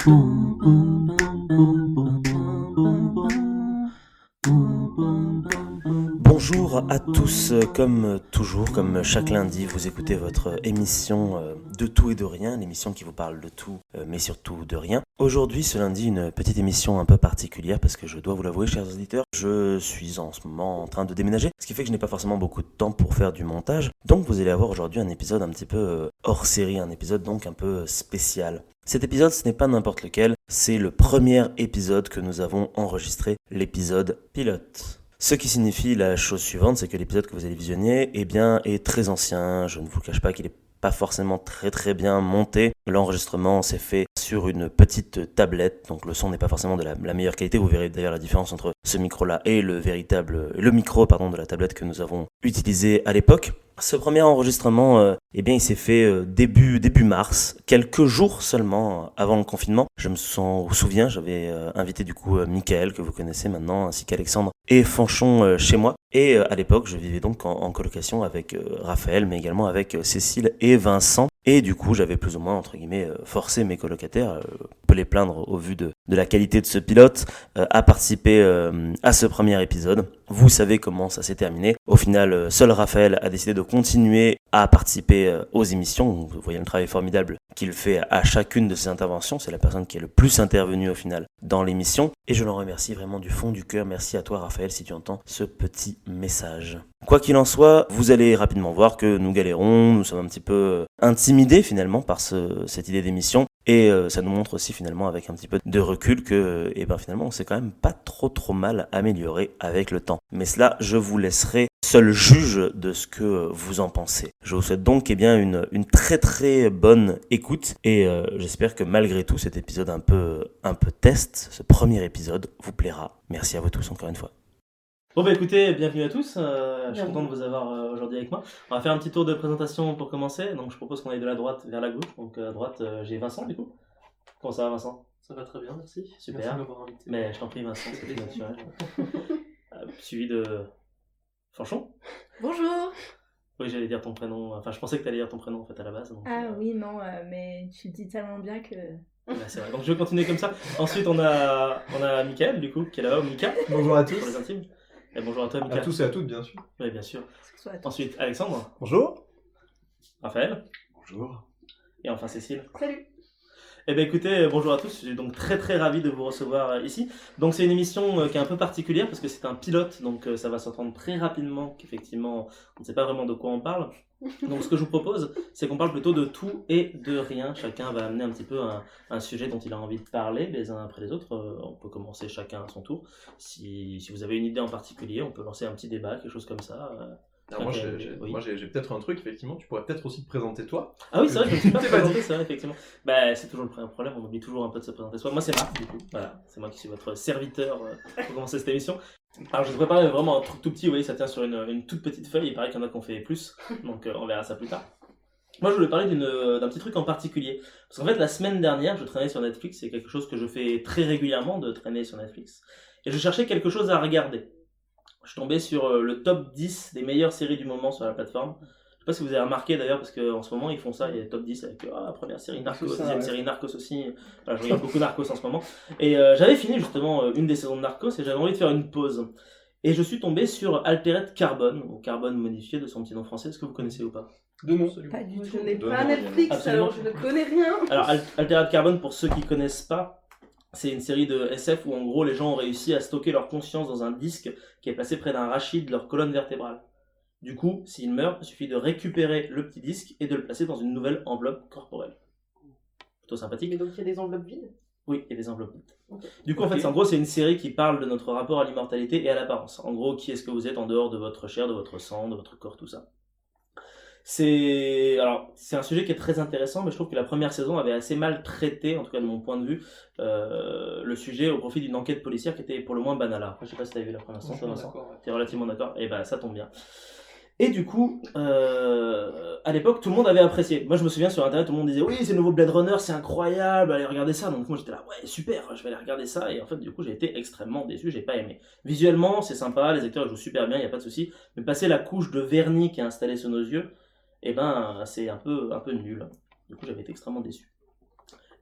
Bonjour à tous, comme toujours, comme chaque lundi, vous écoutez votre émission de tout et de rien, l'émission qui vous parle de tout, mais surtout de rien. Aujourd'hui, ce lundi, une petite émission un peu particulière parce que je dois vous l'avouer, chers auditeurs, je suis en ce moment en train de déménager, ce qui fait que je n'ai pas forcément beaucoup de temps pour faire du montage. Donc vous allez avoir aujourd'hui un épisode un petit peu hors série, un épisode donc un peu spécial. Cet épisode, ce n'est pas n'importe lequel, c'est le premier épisode que nous avons enregistré, l'épisode pilote. Ce qui signifie la chose suivante, c'est que l'épisode que vous allez visionner, est très ancien. Je ne vous le cache pas qu'il n'est pas forcément très bien monté. L'enregistrement s'est fait sur une petite tablette, donc le son n'est pas forcément de la meilleure qualité. Vous verrez d'ailleurs la différence entre ce micro-là et le micro de la tablette que nous avons utilisé à l'époque. Ce premier enregistrement, il s'est fait début mars, quelques jours seulement avant le confinement. Je me souviens, j'avais invité du coup Michael, que vous connaissez maintenant, ainsi qu'Alexandre et Fanchon chez moi. Et à l'époque, je vivais donc en colocation avec Raphaël, mais également avec Cécile et Vincent. Et du coup, j'avais plus ou moins, entre guillemets, forcé mes colocataires, on peut les plaindre au vu de la qualité de ce pilote, à participer à ce premier épisode. Vous savez comment ça s'est terminé. Au final, seul Raphaël a décidé de continuer à participer aux émissions. Vous voyez le travail formidable qu'il fait à chacune de ses interventions. C'est la personne qui est le plus intervenue au final dans l'émission. Et je l'en remercie vraiment du fond du cœur. Merci à toi, Raphaël, si tu entends ce petit message. Quoi qu'il en soit, vous allez rapidement voir que nous galérons, nous sommes un petit peu intimidés finalement par cette idée d'émission. Et ça nous montre aussi finalement avec un petit peu de recul que finalement on s'est quand même pas trop mal amélioré avec le temps. Mais cela, je vous laisserai seul juge de ce que vous en pensez. Je vous souhaite donc une très bonne écoute et j'espère que malgré tout cet épisode un peu test, ce premier épisode vous plaira. Merci à vous tous encore une fois. Bon écoutez, bienvenue à tous, je suis content de vous avoir aujourd'hui avec moi. On va faire un petit tour de présentation pour commencer, donc je propose qu'on aille de la droite vers la gauche. Donc à droite j'ai Vincent du coup. Comment ça va Vincent ? Ça va très bien, merci. Super. Merci de m'avoir invité. Mais je t'en prie Vincent, c'est naturel. Suivi de Fanchon. Bonjour. Oui, j'allais dire ton prénom, enfin je pensais que tu allais dire ton prénom en fait à la base. Donc, Oui non, mais tu le dis tellement bien que... c'est vrai, donc je vais continuer comme ça. Ensuite on a Michael du coup qui est là-haut. Mika. Bonjour à tous. Pour les intimes. Et bonjour à toi, Mika. À tous et à toutes, bien sûr. Oui, bien sûr. Ensuite, Alexandre. Bonjour. Raphaël. Bonjour. Et enfin, Cécile. Salut. Écoutez, bonjour à tous. Je suis donc très ravi de vous recevoir ici. Donc, c'est une émission qui est un peu particulière parce que c'est un pilote, donc ça va s'entendre très rapidement qu'effectivement, on ne sait pas vraiment de quoi on parle. Donc, ce que je vous propose, c'est qu'on parle plutôt de tout et de rien. Chacun va amener un petit peu un sujet dont il a envie de parler, les uns après les autres. On peut commencer chacun à son tour. Si vous avez une idée en particulier, on peut lancer un petit débat, quelque chose comme ça. Alors moi, j'ai peut-être un truc, effectivement. Tu pourrais peut-être aussi te présenter toi. Ah oui, c'est vrai, je me suis pas présenté, c'est vrai, effectivement. C'est toujours le problème, on oublie toujours un peu de se présenter soi. Moi, c'est Marc, du coup. Voilà, c'est moi qui suis votre serviteur pour commencer cette émission. Alors, je vous prépare vraiment un truc tout petit, vous voyez, ça tient sur une toute petite feuille. Il paraît qu'il y en a qui ont fait plus, donc on verra ça plus tard. Moi, je voulais parler d'un petit truc en particulier. Parce qu'en fait, la semaine dernière, je traînais sur Netflix. C'est quelque chose que je fais très régulièrement, de traîner sur Netflix. Et je cherchais quelque chose à regarder. Je suis tombé sur le top 10 des meilleures séries du moment sur la plateforme. Je sais pas si vous avez remarqué d'ailleurs, parce qu'en ce moment ils font ça, il y a le top 10 avec la première série Narcos, deuxième série Narcos aussi. Voilà, je regarde beaucoup Narcos en ce moment. Et j'avais fini justement une des saisons de Narcos et j'avais envie de faire une pause. Et je suis tombé sur Altered Carbon, ou Carbone modifié de son petit nom français. Est-ce que vous connaissez ou pas ? De nom. Pas du tout. Je n'ai pas Netflix, alors je ne connais rien. Alors Altered Carbon, pour ceux qui connaissent pas, c'est une série de SF où en gros les gens ont réussi à stocker leur conscience dans un disque qui est placé près d'un rachis de leur colonne vertébrale. Du coup, s'ils meurent, il suffit de récupérer le petit disque et de le placer dans une nouvelle enveloppe corporelle. Plutôt sympathique. Mais donc il y a des enveloppes vides ? Oui, il y a des enveloppes vides. Okay. Du coup, en fait, en gros, c'est une série qui parle de notre rapport à l'immortalité et à l'apparence. En gros, qui est-ce que vous êtes en dehors de votre chair, de votre sang, de votre corps, tout ça. C'est un sujet qui est très intéressant, mais je trouve que la première saison avait assez mal traité, en tout cas de mon point de vue, le sujet au profit d'une enquête policière qui était pour le moins banale. Après, je sais pas si tu as vu la première saison, Vincent. Tu es relativement d'accord. Et ça tombe bien. Et du coup, à l'époque, tout le monde avait apprécié. Moi, je me souviens sur internet, tout le monde disait oui, c'est le nouveau Blade Runner, c'est incroyable, allez regarder ça. Donc moi, j'étais là, ouais, super, je vais aller regarder ça. Et en fait, du coup, j'ai été extrêmement déçu, j'ai pas aimé. Visuellement, c'est sympa, les acteurs jouent super bien, il y a pas de souci. Mais passer la couche de vernis qui est installée sur nos yeux, c'est un peu nul. Du coup, j'avais été extrêmement déçu.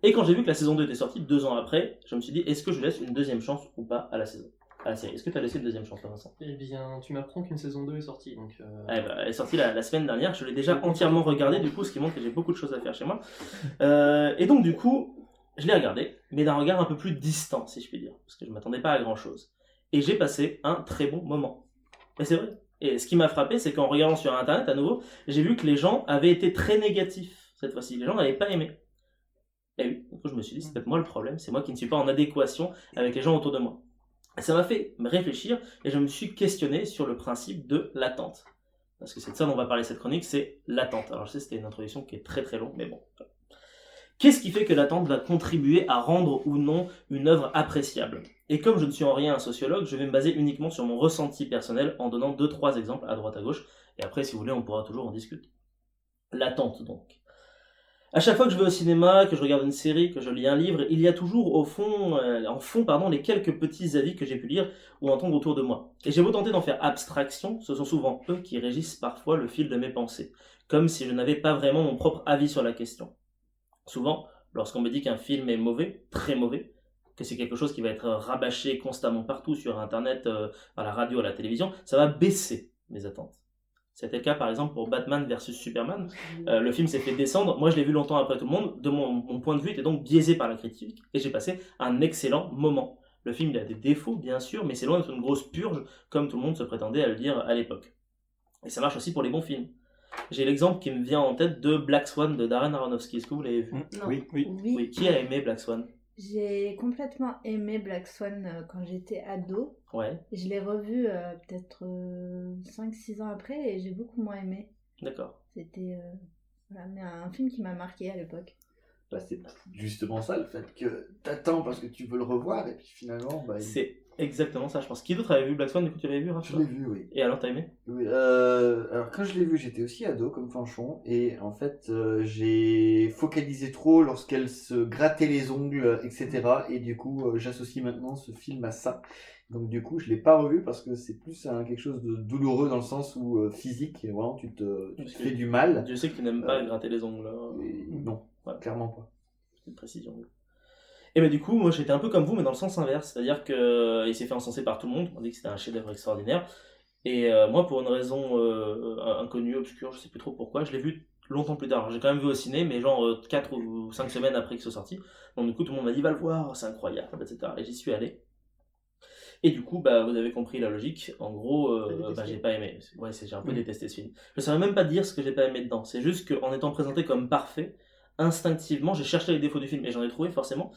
Et quand j'ai vu que la saison 2 était sortie, 2 ans après, je me suis dit, est-ce que je laisse une deuxième chance ou pas à la série? Est-ce que tu as laissé une deuxième chance, Vincent? Eh bien, tu m'apprends qu'une saison 2 est sortie, donc... Elle est sortie la semaine dernière, je l'ai déjà entièrement regardée, du coup, ce qui montre que j'ai beaucoup de choses à faire chez moi. Et donc, du coup, je l'ai regardée, mais d'un regard un peu plus distant, si je puis dire, parce que je ne m'attendais pas à grand-chose. Et j'ai passé un très bon moment. Et c'est vrai. Et ce qui m'a frappé, c'est qu'en regardant sur Internet, à nouveau, j'ai vu que les gens avaient été très négatifs cette fois-ci. Les gens n'avaient pas aimé. Et oui, du coup, je me suis dit, c'est peut-être moi le problème, c'est moi qui ne suis pas en adéquation avec les gens autour de moi. Et ça m'a fait me réfléchir et je me suis questionné sur le principe de l'attente. Parce que c'est de ça dont on va parler cette chronique, c'est l'attente. Alors je sais, c'était une introduction qui est très très longue, mais bon. Qu'est-ce qui fait que l'attente va contribuer à rendre ou non une œuvre appréciable? Et comme je ne suis en rien un sociologue, je vais me baser uniquement sur mon ressenti personnel en donnant 2-3 exemples à droite à gauche. Et après, si vous voulez, on pourra toujours en discuter. L'attente donc. À chaque fois que je vais au cinéma, que je regarde une série, que je lis un livre, il y a toujours en fond, les quelques petits avis que j'ai pu lire ou entendre autour de moi. Et j'ai beau tenter d'en faire abstraction, ce sont souvent eux qui régissent parfois le fil de mes pensées, comme si je n'avais pas vraiment mon propre avis sur la question. Souvent, lorsqu'on me dit qu'un film est mauvais, très mauvais, que c'est quelque chose qui va être rabâché constamment partout sur Internet, à la radio, à la télévision, ça va baisser mes attentes. C'était le cas par exemple pour Batman vs Superman. Le film s'est fait descendre. Moi je l'ai vu longtemps après tout le monde. De mon point de vue était donc biaisé par la critique. Et j'ai passé un excellent moment. Le film il a des défauts bien sûr, mais c'est loin d'être une grosse purge comme tout le monde se prétendait à le dire à l'époque. Et ça marche aussi pour les bons films. J'ai l'exemple qui me vient en tête de Black Swan de Darren Aronofsky. Est-ce que vous l'avez vu? Non. Oui. Qui a aimé Black Swan? J'ai complètement aimé Black Swan quand j'étais ado. Ouais. Je l'ai revu peut-être 5-6 ans après et j'ai beaucoup moins aimé. D'accord. C'était mais un film qui m'a marqué à l'époque. Bah, c'est justement ça, le fait que t'attends parce que tu veux le revoir et puis finalement... C'est exactement ça, je pense. Qui d'autre avait vu Black Swan? Du coup, tu l'avais vu, Je l'ai vu, oui. Et alors, t'as aimé? Oui, alors quand je l'ai vu, j'étais aussi ado comme Fanchon et en fait j'ai focalisé trop lorsqu'elle se grattait les ongles, etc. Et du coup j'associe maintenant ce film à ça. Donc du coup je l'ai pas revu parce que c'est plus quelque chose de douloureux dans le sens où physique, vraiment tu te fais du mal. Je sais que tu n'aimes pas gratter les ongles. Non, ouais. Clairement pas. C'est une précision. Et bah du coup, moi j'étais un peu comme vous, mais dans le sens inverse. C'est-à-dire qu'il s'est fait encenser par tout le monde. On dit que c'était un chef-d'œuvre extraordinaire. Et moi, pour une raison inconnue, obscure, je sais plus trop pourquoi, je l'ai vu longtemps plus tard. J'ai quand même vu au ciné, mais genre 4 ou 5 semaines après qu'il soit sorti. Donc du coup, tout le monde m'a dit va le voir, c'est incroyable, etc. Et j'y suis allé. Et du coup, bah, vous avez compris la logique. En gros, j'ai pas aimé. Ouais, j'ai un peu détesté ce film. Je saurais même pas dire ce que j'ai pas aimé dedans. C'est juste qu'en étant présenté comme parfait, instinctivement, j'ai cherché les défauts du film et j'en ai trouvé forcément.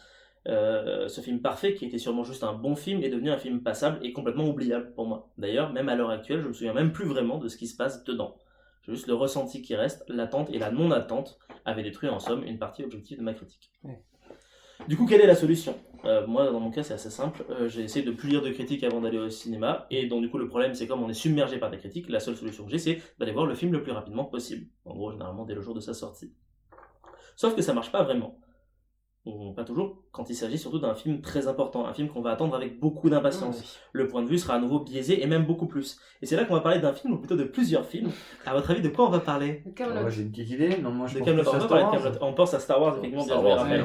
Ce film parfait, qui était sûrement juste un bon film, est devenu un film passable et complètement oubliable pour moi. D'ailleurs, même à l'heure actuelle, je me souviens même plus vraiment de ce qui se passe dedans. J'ai juste le ressenti qui reste, l'attente et la non-attente avaient détruit en somme une partie objective de ma critique. Ouais. Du coup, quelle est la solution? Moi, dans mon cas, c'est assez simple. J'ai essayé de plus lire de critiques avant d'aller au cinéma. Et donc, du coup, le problème, c'est comme on est submergé par des critiques, la seule solution que j'ai, c'est d'aller voir le film le plus rapidement possible. En gros, généralement, dès le jour de sa sortie. Sauf que ça marche pas vraiment. Pas toujours, quand il s'agit surtout d'un film très important, un film qu'on va attendre avec beaucoup d'impatience. Oui. Le point de vue sera à nouveau biaisé et même beaucoup plus. Et c'est là qu'on va parler d'un film, ou plutôt de plusieurs films. À votre avis, de quoi on va parler? Moi j'ai une petite idée. Non, moi je pense Camelot. On pense à Star Wars, effectivement, bien joué, Raphaël.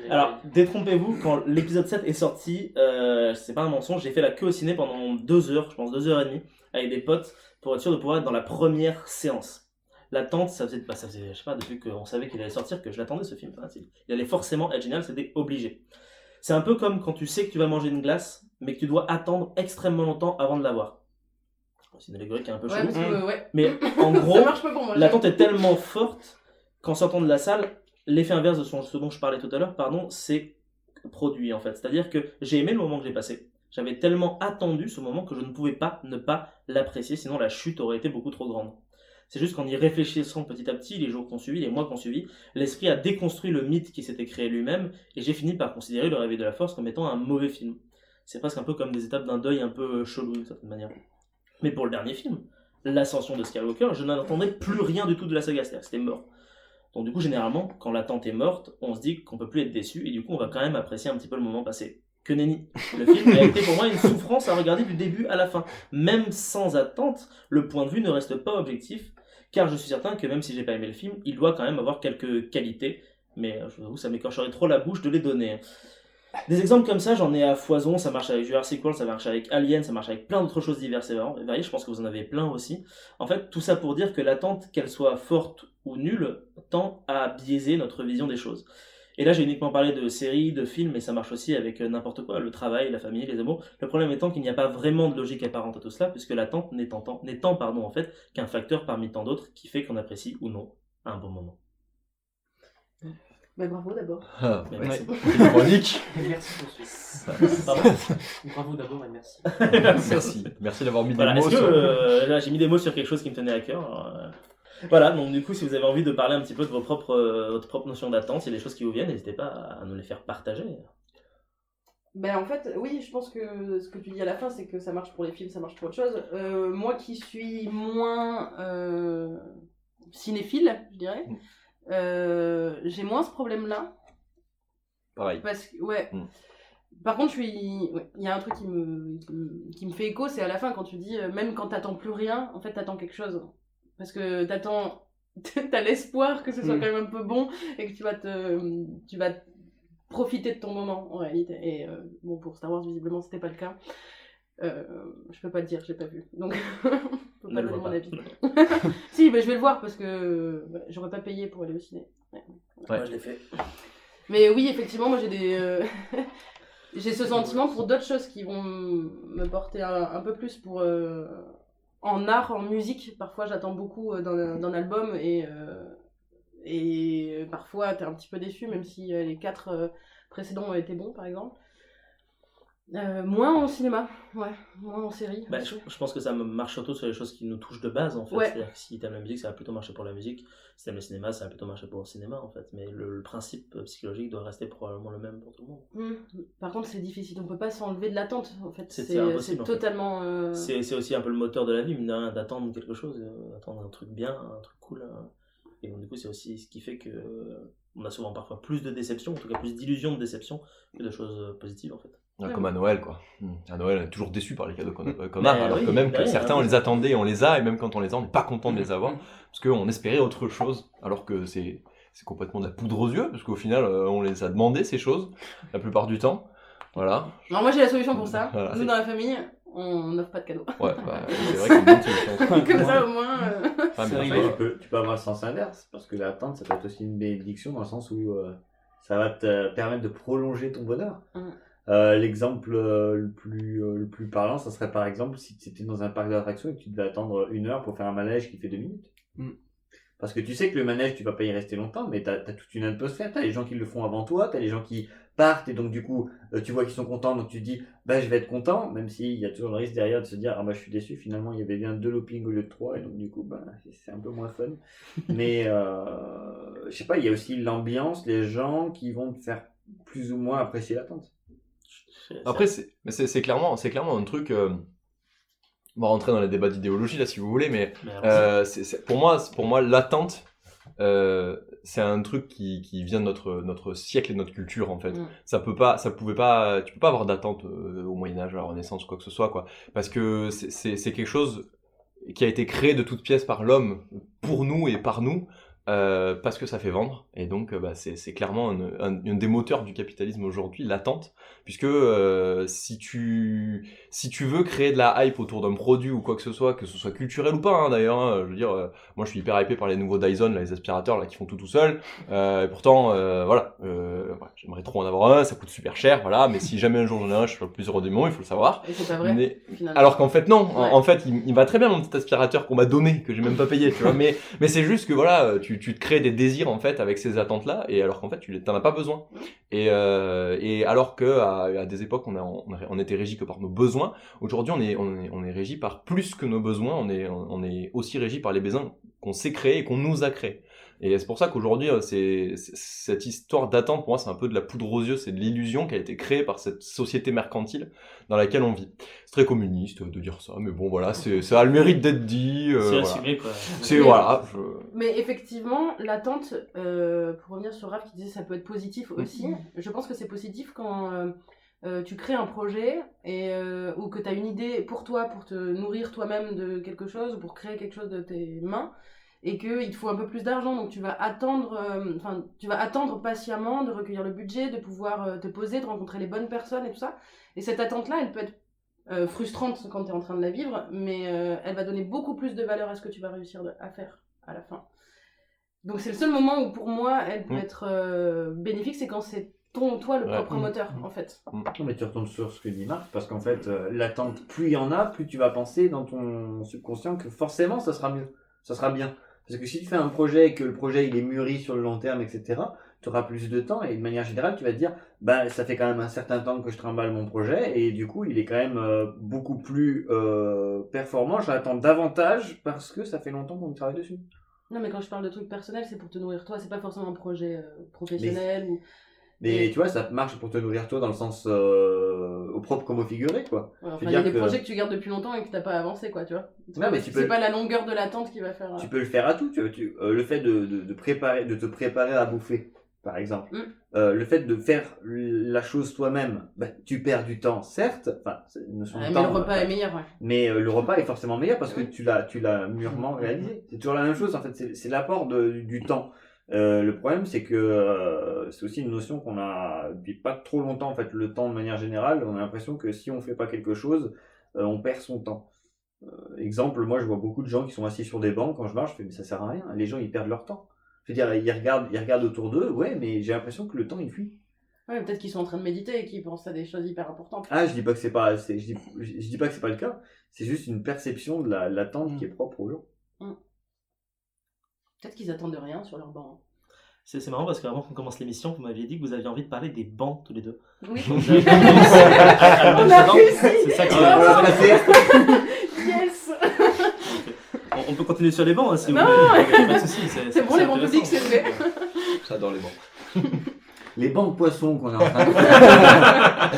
Alors, détrompez-vous, quand l'épisode 7 est sorti, c'est pas un mensonge, j'ai fait la queue au ciné pendant 2 heures, je pense 2 heures et demie, avec des potes, pour être sûr de pouvoir être dans la première séance. L'attente, ça faisait, je sais pas, depuis qu'on savait qu'il allait sortir, que je l'attendais ce film. Enfin, il allait forcément être génial, c'était obligé. C'est un peu comme quand tu sais que tu vas manger une glace, mais que tu dois attendre extrêmement longtemps avant de l'avoir. C'est une allégorie qui est un peu chelou. Mais en gros, l'attente est tellement forte qu'en sortant de la salle, l'effet inverse de ce dont je parlais tout à l'heure, c'est produit en fait. C'est-à-dire que j'ai aimé le moment que j'ai passé. J'avais tellement attendu ce moment que je ne pouvais pas ne pas l'apprécier, sinon la chute aurait été beaucoup trop grande. C'est juste qu'en y réfléchissant petit à petit, les jours qu'on suivi, les mois qu'on suivi, l'esprit a déconstruit le mythe qui s'était créé lui-même, et j'ai fini par considérer Le Réveil de la Force comme étant un mauvais film. C'est presque un peu comme des étapes d'un deuil un peu chelou d'une certaine manière. Mais pour le dernier film, l'ascension de Skywalker, je n'attendais plus rien du tout de la saga, c'est-à-dire que c'était mort. Donc du coup, généralement, quand l'attente est morte, on se dit qu'on peut plus être déçu, et du coup, on va quand même apprécier un petit peu le moment passé. Que nenni. Le film a été pour moi une souffrance à regarder du début à la fin. Même sans attente, le point de vue ne reste pas objectif, car je suis certain que même si j'ai pas aimé le film, il doit quand même avoir quelques qualités mais je vous avoue, ça m'écorcherait trop la bouche de les donner. Des exemples comme ça, j'en ai à foison, ça marche avec Jurassic World, ça marche avec Alien, ça marche avec plein d'autres choses diverses et variées, je pense que vous en avez plein aussi. En fait, tout ça pour dire que l'attente, qu'elle soit forte ou nulle, tend à biaiser notre vision des choses. Et là, j'ai uniquement parlé de séries, de films, mais ça marche aussi avec n'importe quoi, le travail, la famille, les amours. Le problème étant qu'il n'y a pas vraiment de logique apparente à tout cela, puisque l'attente n'étant en fait qu'un facteur parmi tant d'autres qui fait qu'on apprécie ou non un bon moment. Bah, bravo d'abord. Ah, Mais ouais. merci. Chronique. Et merci pour ce Pardon. Bravo d'abord et merci. Merci d'avoir mis Voilà, des mots est-ce que sur... là, j'ai mis des mots sur quelque chose qui me tenait à cœur. Alors, voilà, donc du coup, si vous avez envie de parler un petit peu de votre propre notion d'attente, s'il y a des choses qui vous viennent, n'hésitez pas à nous les faire partager. Ben en fait, oui, je pense que ce que tu dis à la fin, c'est que ça marche pour les films, ça marche pour autre chose. Moi qui suis moins cinéphile, je dirais, j'ai moins ce problème-là. Pareil. Parce que, ouais. Par contre, il y a un truc qui me fait écho, c'est à la fin quand tu dis, même quand t'attends plus rien, en fait, t'attends quelque chose. Parce que t'as l'espoir que ce soit quand même un peu bon et que tu vas profiter de ton moment en réalité. Et bon, pour Star Wars, visiblement, c'était pas le cas. Je peux pas te dire, je l'ai pas vu. Donc, je peux pas donner mon avis. Si, mais je vais le voir parce que j'aurais pas payé pour aller au ciné. Ouais, moi, je l'ai fait. Mais oui, effectivement, moi j'ai j'ai ce sentiment pour d'autres choses qui vont me porter un peu plus pour en art, en musique. Parfois, j'attends beaucoup d'un album et parfois t'es un petit peu déçu, même si les 4 précédents ont été bons, par exemple. Moins en cinéma, ouais, moins en série. Bah, je pense que ça marche surtout sur les choses qui nous touchent de base en fait. Ouais. C'est-à-dire que si t'aimes la musique, ça va plutôt marcher pour la musique. Si t'aimes le cinéma, ça va plutôt marcher pour le cinéma en fait. Mais le principe psychologique doit rester probablement le même pour tout le monde. Par contre, c'est difficile, on peut pas s'enlever de l'attente en fait. C'est impossible. C'est totalement. C'est aussi un peu le moteur de la vie, mine de rien, d'attendre quelque chose, d'attendre un truc bien, un truc cool. Et donc, du coup, c'est aussi ce qui fait que on a souvent parfois plus de déceptions, en tout cas plus d'illusions de déception que de choses positives en fait. Comme à Noël, quoi. À Noël, on est toujours déçu par les cadeaux qu'on a, Mais alors oui, que même que oui, certains, on les attendait, on les a, et même quand on les a, on n'est pas content de les avoir, parce qu'on espérait autre chose, alors que c'est complètement de la poudre aux yeux, parce qu'au final, on les a demandé, ces choses, la plupart du temps. Voilà. Alors moi j'ai la solution pour ça. Voilà, Nous dans la famille, on n'offre pas de cadeaux. Ouais, bah, c'est vrai que c'est une bonne solution. Comme ça au moins. Ah, mais Après, enfin, tu peux avoir le sens inverse, parce que l'attente, ça peut être aussi une bénédiction dans le sens où ça va te permettre de prolonger ton bonheur. L'exemple le plus parlant, ça serait par exemple si tu étais dans un parc d'attractions et que tu devais attendre 1 heure pour faire un manège qui fait 2 minutes. Parce que tu sais que le manège, tu vas pas y rester longtemps, mais t'as toute une atmosphère. T'as les gens qui le font avant toi, t'as les gens qui partent, et donc du coup, tu vois qu'ils sont contents, donc tu te dis, bah je vais être content, même s'il y a toujours le risque derrière de se dire, ah bah je suis déçu, finalement il y avait bien 2 loopings au lieu de 3, et donc du coup, bah c'est un peu moins fun. Mais je sais pas, il y a aussi l'ambiance, les gens qui vont te faire plus ou moins apprécier l'attente. après, c'est clairement un truc... on va rentrer dans les débats d'idéologie là si vous voulez, mais pour moi l'attente c'est un truc qui vient de notre siècle et de notre culture en fait. Tu peux pas avoir d'attente au Moyen-Âge, à la Renaissance, quoi que ce soit, quoi, parce que c'est quelque chose qui a été créé de toutes pièces par l'homme pour nous et par nous. Parce que ça fait vendre, et donc c'est clairement un des moteurs du capitalisme aujourd'hui, l'attente, puisque si tu veux créer de la hype autour d'un produit ou quoi que ce soit culturel ou pas, hein, d'ailleurs, hein, je veux dire, moi je suis hyper hypé par les nouveaux Dyson, là, les aspirateurs là, qui font tout seul, et pourtant voilà, j'aimerais trop en avoir un, ça coûte super cher, voilà, mais si jamais un jour j'en ai un, je suis le plus heureux du monde, il faut le savoir. Et c'est pas vrai, finalement. Alors qu'en fait non, Ouais. en fait il va très bien mon petit aspirateur qu'on m'a donné, que j'ai même pas payé, tu vois, mais c'est juste que voilà, tu te crées des désirs en fait avec ces attentes là, et alors qu'en fait tu t'en as pas besoin, et alors que à des époques on était régi que par nos besoins, aujourd'hui on est régi par plus que nos besoins, on est aussi régi par les besoins qu'on s'est créés et qu'on nous a créés. Et c'est pour ça qu'aujourd'hui, cette histoire d'attente, pour moi, c'est un peu de la poudre aux yeux, c'est de l'illusion qui a été créée par cette société mercantile dans laquelle on vit. C'est très communiste de dire ça, mais bon, voilà, ça a le mérite d'être dit. C'est voilà. assumé, quoi. Voilà. Mais effectivement, l'attente, pour revenir sur Raph qui disait ça peut être positif aussi, je pense que c'est positif quand tu crées un projet ou que tu as une idée pour toi, pour te nourrir toi-même de quelque chose, ou pour créer quelque chose de tes mains, et qu'il te faut un peu plus d'argent, donc tu vas attendre patiemment de recueillir le budget, de pouvoir te poser, de rencontrer les bonnes personnes et tout ça. Et cette attente-là, elle peut être frustrante quand tu es en train de la vivre, mais elle va donner beaucoup plus de valeur à ce que tu vas réussir à faire à la fin. Donc c'est le seul moment où pour moi elle peut être bénéfique, c'est quand c'est toi le propre moteur en fait. Non, mais tu retournes sur ce que dit Marc, parce qu'en fait l'attente, plus il y en a, plus tu vas penser dans ton subconscient que forcément ça sera mieux, ça sera bien. Parce que si tu fais un projet et que le projet il est mûri sur le long terme, etc., tu auras plus de temps et de manière générale tu vas te dire bah ça fait quand même un certain temps que je trimballe mon projet et du coup il est quand même beaucoup plus performant, j'attends davantage parce que ça fait longtemps qu'on travaille dessus. Non, mais quand je parle de trucs personnels, c'est pour te nourrir toi, c'est pas forcément un projet professionnel. Mais tu vois, ça marche pour te nourrir toi dans le sens au propre comme au figuré, quoi. Ouais, enfin, il y a des projets que tu gardes depuis longtemps et que t'as pas avancé, quoi, tu vois. C'est pas la longueur de l'attente qui va faire. Tu peux le faire à tout, le fait de te préparer à bouffer, par exemple. Le fait de faire la chose toi-même, bah, tu perds du temps, certes. Enfin, c'est une notion de temps. Mais le repas est meilleur, ouais. Mais le repas est forcément meilleur parce que tu l'as mûrement réalisé. C'est toujours la même chose, en fait. C'est l'apport du temps. Le problème, c'est que c'est aussi une notion qu'on a depuis pas trop longtemps, en fait. Le temps, de manière générale, on a l'impression que si on fait pas quelque chose, on perd son temps. Exemple, moi, je vois beaucoup de gens qui sont assis sur des bancs quand je marche. Je fais, mais ça sert à rien. Les gens, ils perdent leur temps. Je veux dire, ils regardent autour d'eux, ouais, mais j'ai l'impression que le temps, il fuit. Ouais, peut-être qu'ils sont en train de méditer et qu'ils pensent à des choses hyper importantes. Ah, je dis pas que c'est pas, je dis pas que c'est pas le cas. C'est juste une perception de l'attente qui est propre aux gens. Peut-être qu'ils attendent de rien sur leur banc. C'est marrant parce qu'avant qu'on commence l'émission, vous m'aviez dit que vous aviez envie de parler des bancs tous les deux. Oui. Donc, on a réussi. C'est ça qui est. Yes. On peut continuer sur les bancs, hein, si non, vous voulez. Pas de soucis, c'est bon, les bancs publics, c'est fait. J'adore les bancs. Les bancs poissons qu'on a en train de faire.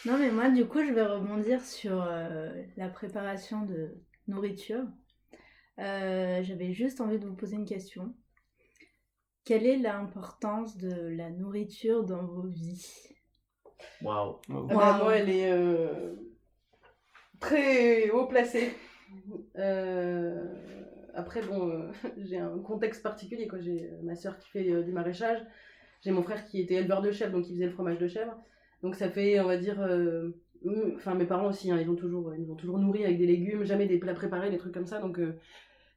Non, mais moi, du coup, je vais rebondir sur la préparation de nourriture. J'avais juste envie de vous poser une question. Quelle est l'importance de la nourriture dans vos vies ? Waouh. Moi, elle est très haut placée. Après, bon, j'ai un contexte particulier, quoi. J'ai ma sœur qui fait du maraîchage. J'ai mon frère qui était éleveur de chèvres, donc il faisait le fromage de chèvre. Donc ça fait, on va dire... Enfin, mes parents aussi, hein, ils nous ont toujours nourris avec des légumes, jamais des plats préparés, des trucs comme ça. Donc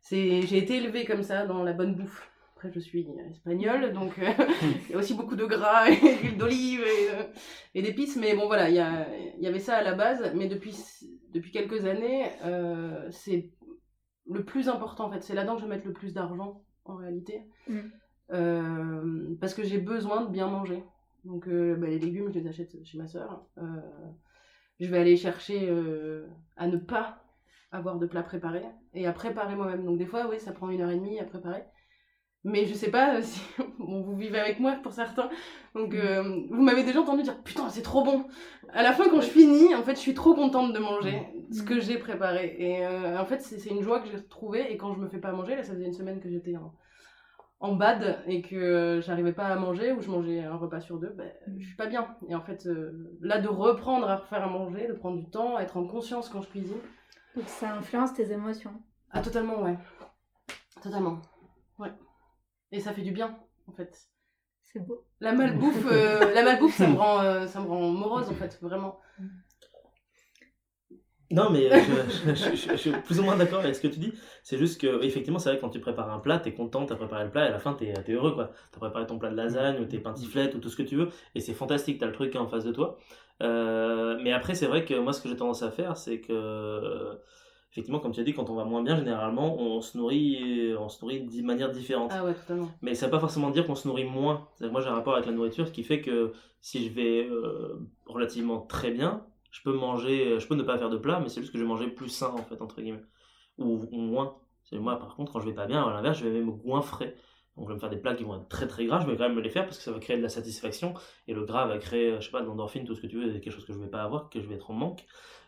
j'ai été élevée comme ça, dans la bonne bouffe. Après, je suis espagnole, donc il y a aussi beaucoup de gras et d'huile d'olive et d'épices. Mais bon, voilà, il y avait ça à la base. Mais depuis quelques années, c'est le plus important, en fait. C'est là-dedans que je vais mettre le plus d'argent, en réalité. Parce que j'ai besoin de bien manger. Donc les légumes, je les achète chez ma sœur. Je vais aller chercher à ne pas avoir de plats préparés et à préparer moi-même. Donc des fois, oui, ça prend 1h30 à préparer. Mais je sais pas si bon, vous vivez avec moi pour certains. Donc vous m'avez déjà entendu dire putain, c'est trop bon. À la fin, quand je finis, en fait, je suis trop contente de manger ce que j'ai préparé. Et en fait, c'est une joie que j'ai retrouvée. Et quand je me fais pas manger, là, ça faisait une semaine que j'étais en bad et que j'arrivais pas à manger ou je mangeais un repas sur 2, je suis pas bien. Et en fait, là, de reprendre à refaire à manger, de prendre du temps, être en conscience quand je cuisine. Donc ça influence tes émotions. Ah, totalement, ouais. Totalement. Ouais. Et ça fait du bien, en fait. C'est beau. La malbouffe, ça me rend morose, en fait, vraiment. Non, mais je suis plus ou moins d'accord avec ce que tu dis. C'est juste que, effectivement, c'est vrai que quand tu prépares un plat, t'es content, t'as préparé le plat, et à la fin, t'es heureux, quoi. T'as préparé ton plat de lasagne, ou tes pintiflettes, ou tout ce que tu veux, et c'est fantastique, t'as le truc en face de toi. Mais après, c'est vrai que moi, ce que j'ai tendance à faire, c'est que, effectivement, comme tu as dit, quand on va moins bien, généralement, on se nourrit de manière différente. Ah ouais, totalement. Mais ça ne veut pas forcément dire qu'on se nourrit moins. Moi, j'ai un rapport avec la nourriture, ce qui fait que si je vais relativement très bien, je peux ne pas faire de plat, mais c'est juste que je vais manger plus sain, en fait, entre guillemets. Ou moins. Moi, par contre, quand je vais pas bien, à l'inverse, je vais même goinfrer. Donc, je vais me faire des plats qui vont être très très gras, je vais quand même me les faire parce que ça va créer de la satisfaction. Et le gras va créer, je sais pas, de l'endorphine, tout ce que tu veux, quelque chose que je vais pas avoir, que je vais être en manque.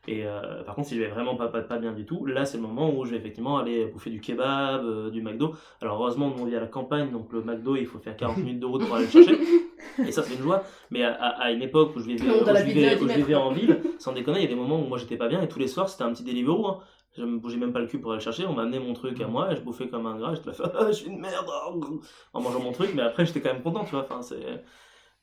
Et par contre, si je vais vraiment pas bien du tout, là, c'est le moment où je vais effectivement aller bouffer du kebab, du McDo. Alors, heureusement, nous, on vit à la campagne, donc le McDo, il faut faire 40 minutes de route pour aller le chercher. Et ça, c'est une joie. Mais à une époque où je vivais en ville, sans déconner, il y a des moments où moi, j'étais pas bien et tous les soirs, c'était un petit Deliveroo. Hein. Je me bougeais même pas le cul pour aller le chercher. On m'a amené mon truc à moi et je bouffais comme un gras. J'étais là, ah, je suis une merde en mangeant mon truc, mais après j'étais quand même content, tu vois. Enfin,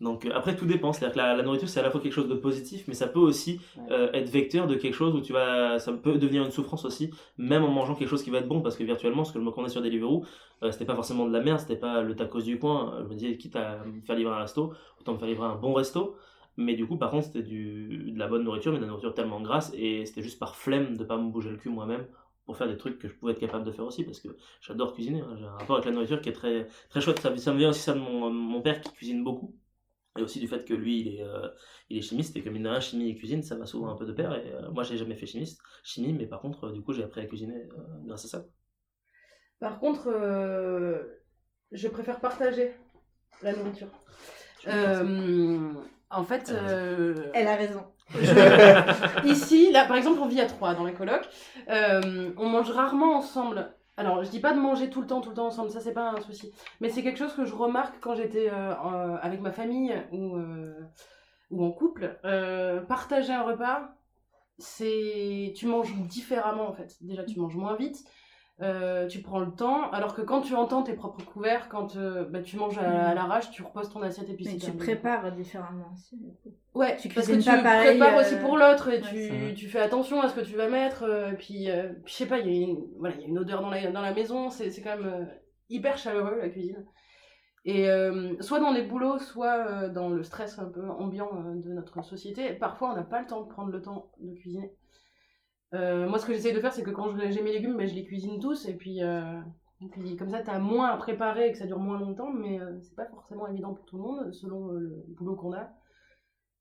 donc après tout dépend. C'est-à-dire que la nourriture c'est à la fois quelque chose de positif, mais ça peut aussi être vecteur de quelque chose où ça peut devenir une souffrance aussi, même en mangeant quelque chose qui va être bon, parce que virtuellement, ce que je me commandais sur Deliveroo, c'était pas forcément de la merde, c'était pas le tacos du coin. Je me disais, quitte à me faire livrer un resto, autant me faire livrer un bon resto. Mais du coup, par contre, c'était de la bonne nourriture, mais de la nourriture tellement grasse, et c'était juste par flemme de pas me bouger le cul moi-même pour faire des trucs que je pouvais être capable de faire aussi, parce que j'adore cuisiner, hein. J'ai un rapport avec la nourriture qui est très, très chouette. Ça me vient aussi ça de mon père qui cuisine beaucoup, et aussi du fait que lui, il est chimiste, et que mine de rien, chimie et cuisine, ça va souvent un peu de pair, et moi, j'ai jamais fait chimie, mais par contre, du coup, j'ai appris à cuisiner grâce à ça. Par contre, je préfère partager la nourriture. En fait, Elle a raison. Ici, là, par exemple, on vit à 3 dans la coloc. On mange rarement ensemble. Alors, je dis pas de manger tout le temps ensemble, ça c'est pas un souci. Mais c'est quelque chose que je remarque quand j'étais avec ma famille ou en couple. Partager un repas, tu manges différemment en fait. Déjà, tu manges moins vite. Tu prends le temps, alors que quand tu entends tes propres couverts, quand tu manges à l'arrache, tu reposes ton assiette et puis Mais c'est tu prépares différemment aussi. Du coup. Ouais, Tu parce que cuisines tu pas pareil, prépares aussi pour l'autre et ouais, tu fais attention à ce que tu vas mettre. Et puis, je sais pas, il y a une odeur dans la maison, c'est quand même hyper chaleureux la cuisine. Et soit dans les boulots, soit dans le stress un peu ambiant de notre société, parfois on n'a pas le temps de prendre le temps de cuisiner. Moi, ce que j'essaye de faire, c'est que quand j'ai mes légumes, je les cuisine tous, et puis comme ça, t'as moins à préparer et que ça dure moins longtemps, mais c'est pas forcément évident pour tout le monde, selon le boulot qu'on a.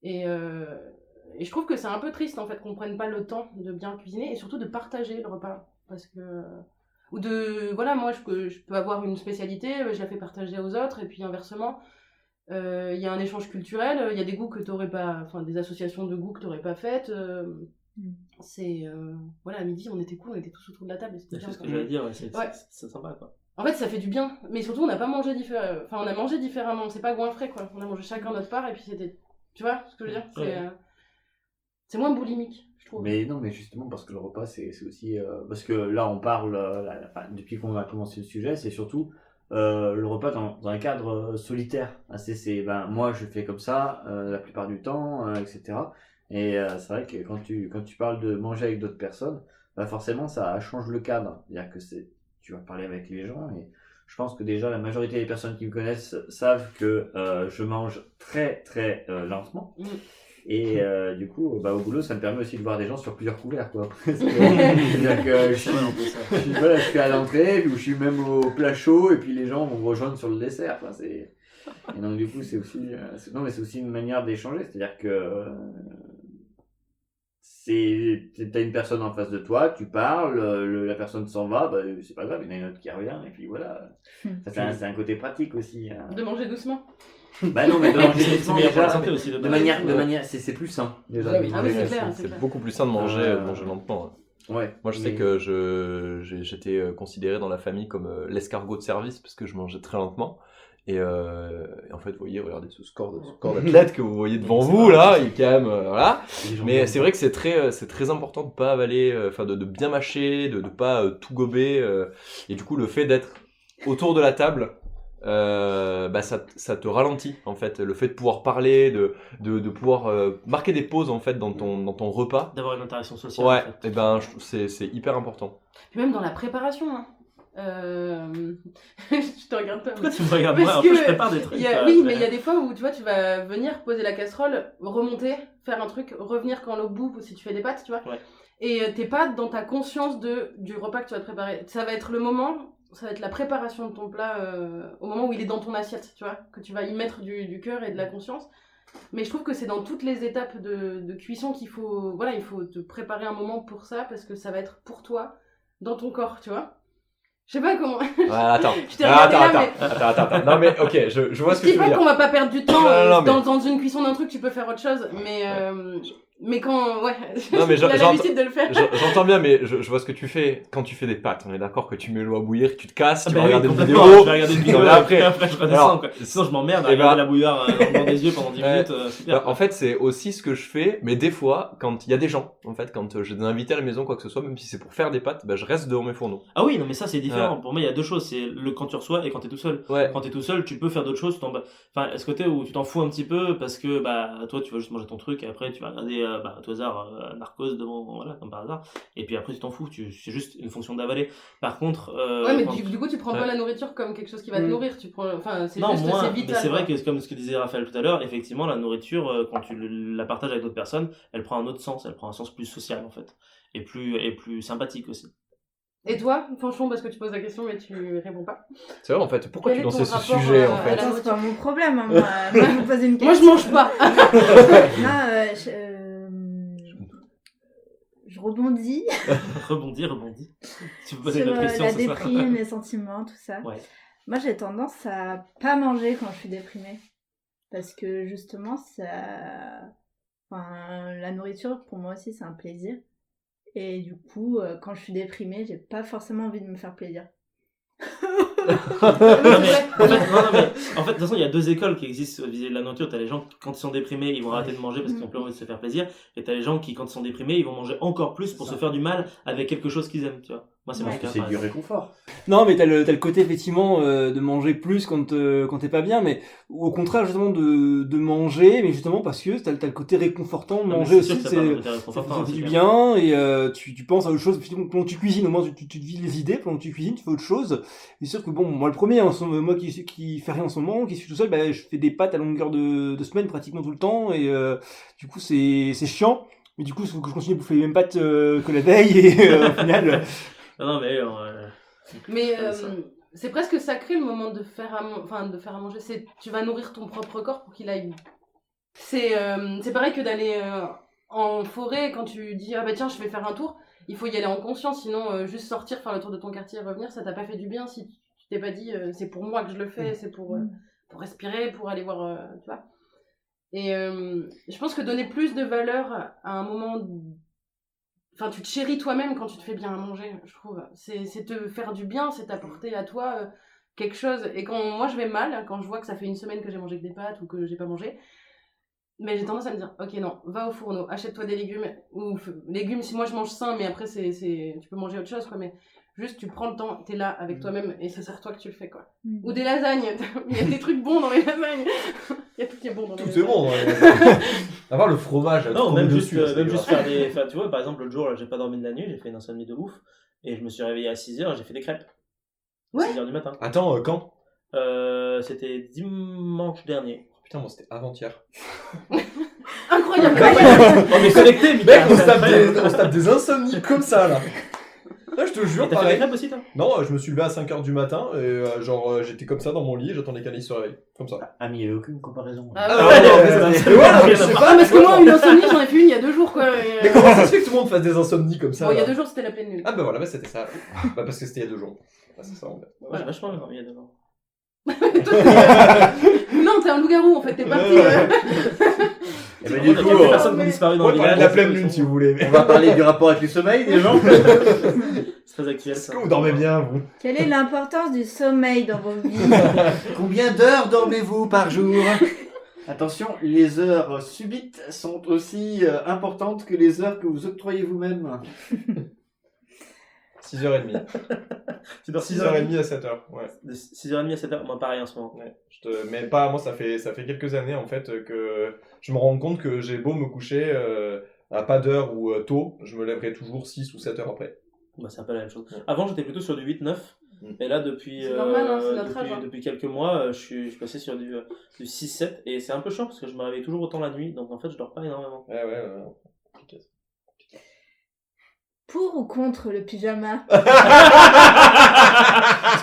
Et je trouve que c'est un peu triste, en fait, qu'on prenne pas le temps de bien cuisiner, et surtout de partager le repas, parce que... Ou voilà, moi, je peux avoir une spécialité, je la fais partager aux autres, et puis inversement, il y a un échange culturel, il y a des goûts que t'aurais pas... Enfin, des associations de goûts que t'aurais pas faites... C'est voilà, à midi on était cool, on était tous autour de la table, C'est ce que j'allais dire, c'est sympa quoi. En fait ça fait du bien, mais surtout on n'a pas mangé différemment, on a mangé différemment, c'est pas goinfré quoi, on a mangé chacun notre part et puis c'était, tu vois ce que je veux dire, c'est moins boulimique je trouve. Mais non, mais justement parce que le repas c'est aussi parce que là on parle depuis qu'on a commencé le sujet, c'est surtout le repas dans un cadre solitaire. C'est moi je fais comme ça la plupart du temps, etc. Et c'est vrai que quand tu parles de manger avec d'autres personnes, forcément ça change le cadre. C'est-à-dire que tu vas parler avec les gens, et je pense que déjà la majorité des personnes qui me connaissent savent que je mange très très lentement. Et du coup, au boulot, ça me permet aussi de voir des gens sur plusieurs couverts, quoi. C'est-à-dire que je suis à l'entrée, ou je suis même au plat chaud, et puis les gens vont me rejoindre sur le dessert. Enfin, et donc du coup, c'est aussi une manière d'échanger. C'est-à-dire que t'as une personne en face de toi, tu parles, la personne s'en va, c'est pas grave, il y en a une autre qui revient, et puis voilà. C'est un côté pratique aussi. De manger doucement. Bah non, mais de manger doucement déjà, aussi, de manière, c'est plus sain déjà. Ah oui, c'est clair. C'est beaucoup plus sain de manger lentement. Ouais. Moi, je sais que j'étais considéré dans la famille comme l'escargot de service parce que je mangeais très lentement. Et en fait, vous voyez, regardez ce score d'athlète que vous voyez devant vous là, il est quand même voilà. Mais c'est vrai que c'est très important de pas avaler, de bien mâcher, de pas tout gober. Et du coup, le fait d'être autour de la table, ça te ralentit en fait. Le fait de pouvoir parler, de pouvoir marquer des pauses en fait dans ton repas. D'avoir une interaction sociale. Ouais. En fait. Et ben, c'est hyper important. Puis même dans la préparation. Hein. Je te regarde pas. Pourquoi tu me regardes moi? En fait, je prépare des trucs. Oui, mais il y a des fois où tu vois, tu vas venir poser la casserole, remonter, faire un truc, revenir quand l'eau bout, si tu fais des pâtes, tu vois. Ouais. Et t'es pas dans ta conscience du repas que tu vas te préparer. Ça va être le moment, ça va être la préparation de ton plat au moment où il est dans ton assiette, tu vois, que tu vas y mettre du cœur et de la conscience. Mais je trouve que c'est dans toutes les étapes de cuisson qu'il faut, il faut te préparer un moment pour ça, parce que ça va être pour toi, dans ton corps, tu vois. Je sais pas comment. Attends. Attends. Non mais ok, je vois ce que tu veux dire. Je dis pas qu'on va pas perdre du temps mais... dans une cuisson d'un truc, tu peux faire autre chose, mais Mais quand, ouais, Non, mais il a l'habitude de le faire. J'entends bien, mais je vois ce que tu fais. Quand tu fais des pâtes, on est d'accord que tu mets l'eau à bouillir, que tu te casses, tu vas regarder une vidéo. Je vais regarder une vidéo mais après, je redescends. Quoi. Sinon, je m'emmerde à regarder la bouilloire dans des yeux pendant 10 minutes. Super. En fait, c'est aussi ce que je fais, mais des fois, quand il y a des gens, en fait, quand j'ai des invités à la maison, quoi que ce soit, même si c'est pour faire des pâtes, je reste devant mes fourneaux. Ah oui, non, mais ça, c'est différent. Pour moi, il y a deux choses. C'est quand tu reçois et quand t'es tout seul. Ouais. Quand t'es tout seul, tu peux faire d'autres choses. Enfin, ce côté où tu t'en fous un petit peu parce que, toi, tu vas juste manger ton truc et après, tu vas regarder, à tout hasard, Narcos devant, voilà, comme par hasard. Et puis après, tu t'en fous. C'est juste une fonction d'avaler. Par contre, ouais, mais du coup, tu prends pas la nourriture comme quelque chose qui va te nourrir. Tu prends, enfin, c'est non, juste, moi, c'est vital. Mais c'est vrai que, comme ce que disait Raphaël tout à l'heure, effectivement, la nourriture, quand tu la partages avec d'autres personnes, elle prend un autre sens. Elle prend un sens plus social, en fait. Et plus sympathique aussi. Et toi, Fanchon, parce que tu poses la question mais tu réponds pas. C'est vrai en fait, pourquoi Quel tu est ton lançais ce rapport, sujet en fait à la C'est pas mon problème, hein, moi. Moi, je vous pose une question. Moi, je mange pas. Je rebondis Rebondis. Tu peux poser sur une autre question, la ce soir. déprime, les sentiments, tout ça. Ouais. Moi, j'ai tendance à pas manger quand je suis déprimée. Parce que justement, la nourriture, pour moi aussi, c'est un plaisir. Et du coup, quand je suis déprimée, j'ai pas forcément envie de me faire plaisir. En fait, de toute façon, il y a deux écoles qui existent vis-à-vis de la nourriture. T'as les gens qui, quand ils sont déprimés, ils vont arrêter de manger parce qu'ils ont plus envie de se faire plaisir. Et t'as les gens qui, quand ils sont déprimés, ils vont manger encore plus pour se faire du mal avec quelque chose qu'ils aiment, tu vois. Moi, c'est mon cas. C'est du réconfort. Non, mais t'as le côté effectivement de manger plus quand t'es pas bien, mais au contraire justement de manger, mais justement parce que t'as le côté réconfortant de manger aussi, ça fait du bien et tu penses à autre chose. Pendant que tu cuisines, au moins tu te vides les idées. Pendant que tu cuisines, tu fais autre chose. C'est sûr que bon, moi le premier, moi qui fait rien en ce moment, qui suis tout seul, je fais des pâtes à longueur de semaine pratiquement tout le temps et du coup c'est chiant. Mais du coup, il faut que je continue à bouffer les mêmes pâtes que la veille et au final. Non, mais c'est presque sacré le moment de faire à manger. Tu vas nourrir ton propre corps pour qu'il aille. C'est pareil que d'aller en forêt quand tu dis ah bah tiens je vais faire un tour. Il faut y aller en conscience, sinon juste sortir faire le tour de ton quartier et revenir, ça t'a pas fait du bien si tu t'es pas dit c'est pour moi que je le fais, c'est pour respirer, pour aller voir, tu vois. Et je pense que donner plus de valeur à un moment. Enfin, tu te chéris toi-même quand tu te fais bien à manger, je trouve. C'est te faire du bien, c'est t'apporter à toi quelque chose. Et quand moi je vais mal, quand je vois que ça fait une semaine que j'ai mangé que des pâtes ou que j'ai pas mangé, mais j'ai tendance à me dire, ok non, va au fourneau, achète-toi des légumes. Ou légumes, si moi je mange sain, mais après tu peux manger autre chose, quoi. Mais juste tu prends le temps, t'es là avec toi-même et c'est sur toi que tu le fais, quoi. Ou des lasagnes, il y a des trucs bons dans les lasagnes. Il y a tout qui est bon dans les lasagnes. Tout est bon dans les lasagnes. Avoir le fromage. Non, même juste faire des. Enfin, tu vois, par exemple, l'autre jour, là, j'ai pas dormi de la nuit, j'ai fait une insomnie de ouf et je me suis réveillé à 6h et j'ai fait des crêpes. Ouais. 6h du matin. Attends, quand C'était dimanche dernier. Putain, moi c'était avant-hier. Incroyable. On est connectés, mec, on se tape des insomnies comme ça là. Là, je te jure, t'as fait des crêpes aussi, toi? Non, je me suis levé à 5h du matin et j'étais comme ça dans mon lit et j'attendais qu'Alice se réveille. Comme ça. Ah, mais il n'y avait aucune comparaison. Parce que moi, une insomnie, j'en ai fait une il y a 2 jours, quoi. Mais comment ça se fait que tout le monde fasse des insomnies comme ça? Bon, il y a 2 jours, c'était la pleine lune. Ah, bah voilà, c'était ça. Parce que c'était il y a 2 jours. C'est ça, en fait. Ouais, j'ai vachement dormi il y a 2 ans. Non, t'es un loup-garou en fait, t'es parti. Et bah, du coup, personnes qui ont disparu dans le village. La pleine lune, si vous voulez. on va parler du rapport avec le sommeil des gens. C'est très actuel. Est-ce que vous dormez bien, vous? Quelle est l'importance du sommeil dans vos vies? Combien d'heures dormez-vous par jour? Attention, les heures subites sont aussi importantes que les heures que vous octroyez vous-même. 6h30. Tu dors 6h30 à 7h. Ouais. De 6h30 à 7h, moi pareil en ce moment. Ouais. Mais pas, moi ça fait quelques années en fait que je me rends compte que j'ai beau me coucher à pas d'heure ou tôt, je me lèverai toujours 6 ou 7 heures après. Bah, c'est un peu la même chose. Avant j'étais plutôt sur du 8-9. Et là depuis, c'est normal, hein, c'est notre âge, hein. depuis quelques mois je suis passé sur du 6-7 et c'est un peu chiant parce que je me réveille toujours autant la nuit donc en fait je dors pas énormément. Ouais. Pour ou contre le pyjama? Est-ce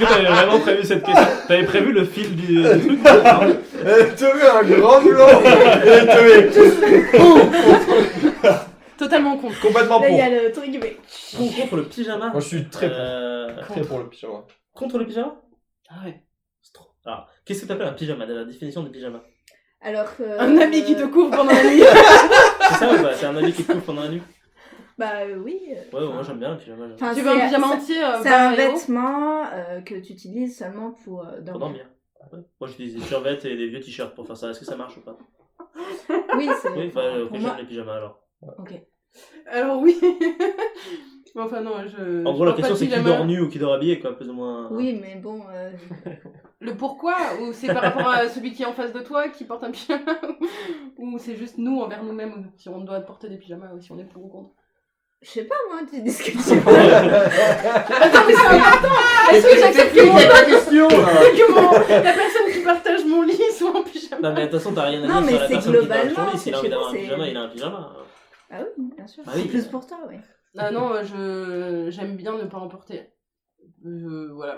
que t'avais vraiment prévu cette question? T'avais prévu le fil du truc? T'as vu un grand blanc. Totalement con. Complètement Là, pour. il y a le truc, mais... Contre le pyjama? Moi je suis très pour le pyjama. Contre le pyjama? Ah ouais. C'est trop. Alors, qu'est-ce que t'appelles un pyjama? La définition du pyjama? Alors que... Un habit qui te couvre pendant la nuit. C'est ça ou pas? C'est un habit qui te couvre pendant la nuit? Bah oui. Ouais, moi j'aime bien le pyjama. Enfin, Tu veux un pyjama entier C'est bas un et haut vêtement que tu utilises seulement pour Pour dormir. dormir. Ouais. Moi j'utilise des survêtements et des vieux t-shirts pour faire ça. Est-ce que ça marche ou pas? Oui, c'est... Oui, pour j'aime moi... les pyjamas alors. Ok. Alors oui. Enfin non, je... En gros, la je porte question pas c'est de qui pyjama. dort nu ou qui dort habillé, quoi, plus ou moins. Oui, mais bon... Le pourquoi? Ou c'est par rapport à celui qui est en face de toi qui porte un pyjama? Ou c'est juste nous envers nous-mêmes si on doit porter des pyjamas ou si on est pour ou contre? Je sais pas, moi, tu dis ce que tu veux. Attends, mais c'est important! Est-ce que j'accepte que la personne qui partage mon lit soit en pyjama? Non, mais de toute façon, t'as rien à Non, dire mais sur la c'est personne qui dort sur globalement, lui. S'il a je envie sais d'avoir pas, un pyjama, c'est- il a un pyjama. Ah oui, bien sûr. Ah oui. C'est plus pour toi, oui. Ah non, j'aime bien ne pas en porter. Voilà.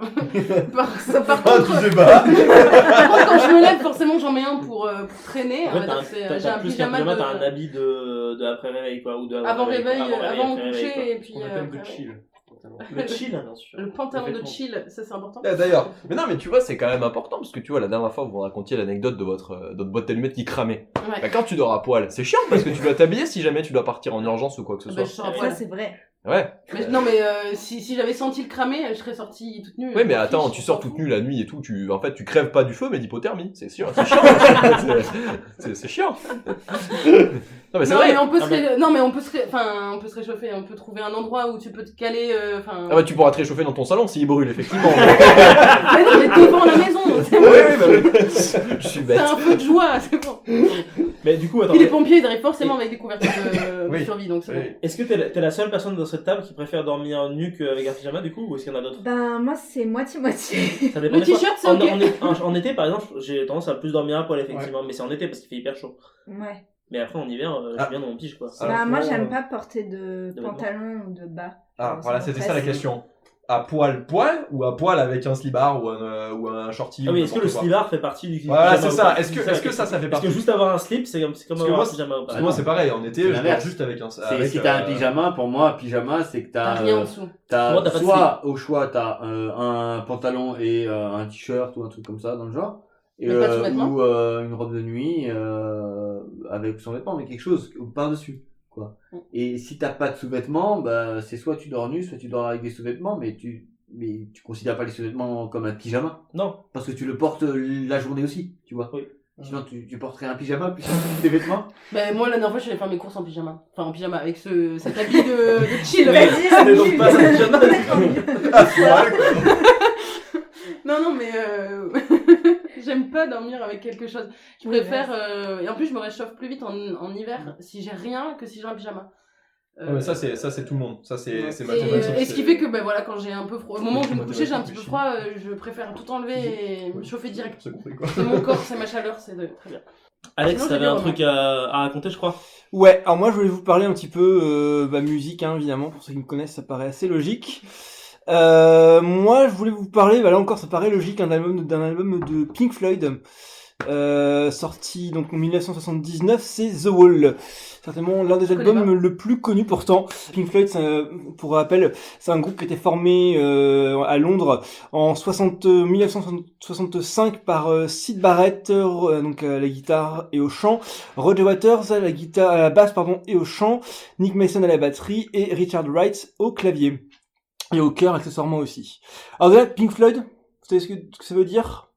Par Ah, contre, tu sais pas. par contre, quand je me lève, forcément, j'en mets un pour traîner. En On va fait, dire que c'est- j'ai t'as un plus qu'un pyjama pyjama, t'as un de... habit de après-réveil, quoi. Ou de Avant réveil, avant après-réveil, coucher, quoi. et puis... On appelle de après- chill. Le chill, bien sûr. Le pantalon Les de vêtements. chill, ça c'est important. D'ailleurs, mais non, mais tu vois, c'est quand même important parce que tu vois, la dernière fois, vous me racontiez l'anecdote de votre boîte d'allumettes qui cramait. Ouais. Bah, quand tu dors à poil, c'est chiant parce que tu dois t'habiller si jamais tu dois partir en urgence ou quoi que ce Bah, soit. je sors à Ça, poil. c'est vrai. Ouais. Mais, non mais si j'avais senti le cramer, je serais sortie toute nue. Oui, mais Je m'en attends, fiche, tu sors je m'en toute fous. nue la nuit et tout, en fait, tu crèves pas du feu, mais d'hypothermie. C'est sûr, c'est chiant. C'est chiant. Non, mais c'est Non, vrai. mais on peut Ah, se ré- non mais on peut on peut se réchauffer, on peut trouver un endroit où tu peux te caler enfin Ah bah, tu pourras te réchauffer dans ton salon s'il brûle, effectivement. Mais non, mais devant la maison, c'est bon. Je suis C'est bête. un peu de joie, c'est bon. Mais du coup, attends. Puis les pompiers, ils arrivent forcément avec des couvertures de Oui. survie, donc c'est bon. Est-ce que t'es la seule personne dans cette table qui préfère dormir nu qu'avec un pyjama, du coup, ou est-ce qu'il y en a d'autres? Ben, moi, c'est moitié-moitié. Ça dépend Le des fois. t-shirt, c'est ok. En été, par exemple, j'ai tendance à plus dormir à poil, effectivement, mais c'est en été parce qu'il fait hyper chaud. Ouais. Mais après, en hiver, je suis bien dans mon pige, quoi. Alors, Bah, moi, comment, j'aime pas porter de vêtements. pantalon ou de bas. Ah, Ça voilà, me c'était ça presse. la question. À poil ou à poil avec un slibard ou un shorty. Ah ou oui, est-ce que le n'importe quoi. slibard fait partie du Voilà, pyjama c'est ou ça. pas? Est-ce que la ça question. fait Parce partie? que juste avoir un slip, c'est comme Parce que avoir moi, un pyjama ou pas. Parce que moi, c'est pareil. En été, C'est je dors l'inverse. juste avec un. C'est avec, si t'as un pyjama, pour moi, un pyjama, c'est que T'as t'as rien en dessous. Moi, t'as t'as pas de soit au choix t'as un pantalon et un t-shirt ou un truc comme ça dans le genre, et, Mais pas de sous-vêtements. ou une robe de nuit avec son vêtement, mais quelque chose par dessus quoi. Mm. Et si t'as pas de sous-vêtements, bah c'est soit tu dors nu, soit tu dors avec des sous-vêtements, mais tu considères pas les sous-vêtements comme un pyjama Non. parce que tu le portes la journée aussi, tu vois. Oui. Sinon tu porterais un pyjama plus des vêtements. Ben moi la dernière fois je suis allée faire mes courses en pyjama. Enfin en pyjama avec cet habit de chill. Vas-y, Ce n'est donc pas un pyjama. Non mais j'aime pas dormir avec quelque chose. Je Oui, préfère et en plus je me réchauffe plus vite en hiver si j'ai rien que si j'ai un pyjama. Ouais, mais ça c'est tout le monde. Ça c'est Et mathématique. ce qui fait que ben voilà quand j'ai un peu froid, au moment où je vais me coucher j'ai un petit peu Mathématique, froid, je préfère tout enlever et me chauffer direct. C'est compris quoi. C'est mon corps, c'est ma chaleur, c'est très bien. Alex, Sinon, t'avais j'ai un des truc à raconter, je crois. Ouais, alors moi je voulais vous parler un petit peu musique, hein, évidemment, pour ceux qui me connaissent ça paraît assez logique. Moi je voulais vous parler, bah là encore ça paraît logique, d'un album de Pink Floyd, sorti donc en 1979, c'est The Wall. Certainement l'un des Je connais albums le plus connu pourtant. Pink Floyd, pour rappel, c'est un groupe qui était formé à Londres en 1965 par Syd Barrett, donc à la guitare et au chant, Roger Waters à la basse et au chant, Nick Mason à la batterie et Richard Wright au clavier et au chœur accessoirement aussi. Alors déjà Pink Floyd, vous savez ce que ça veut dire?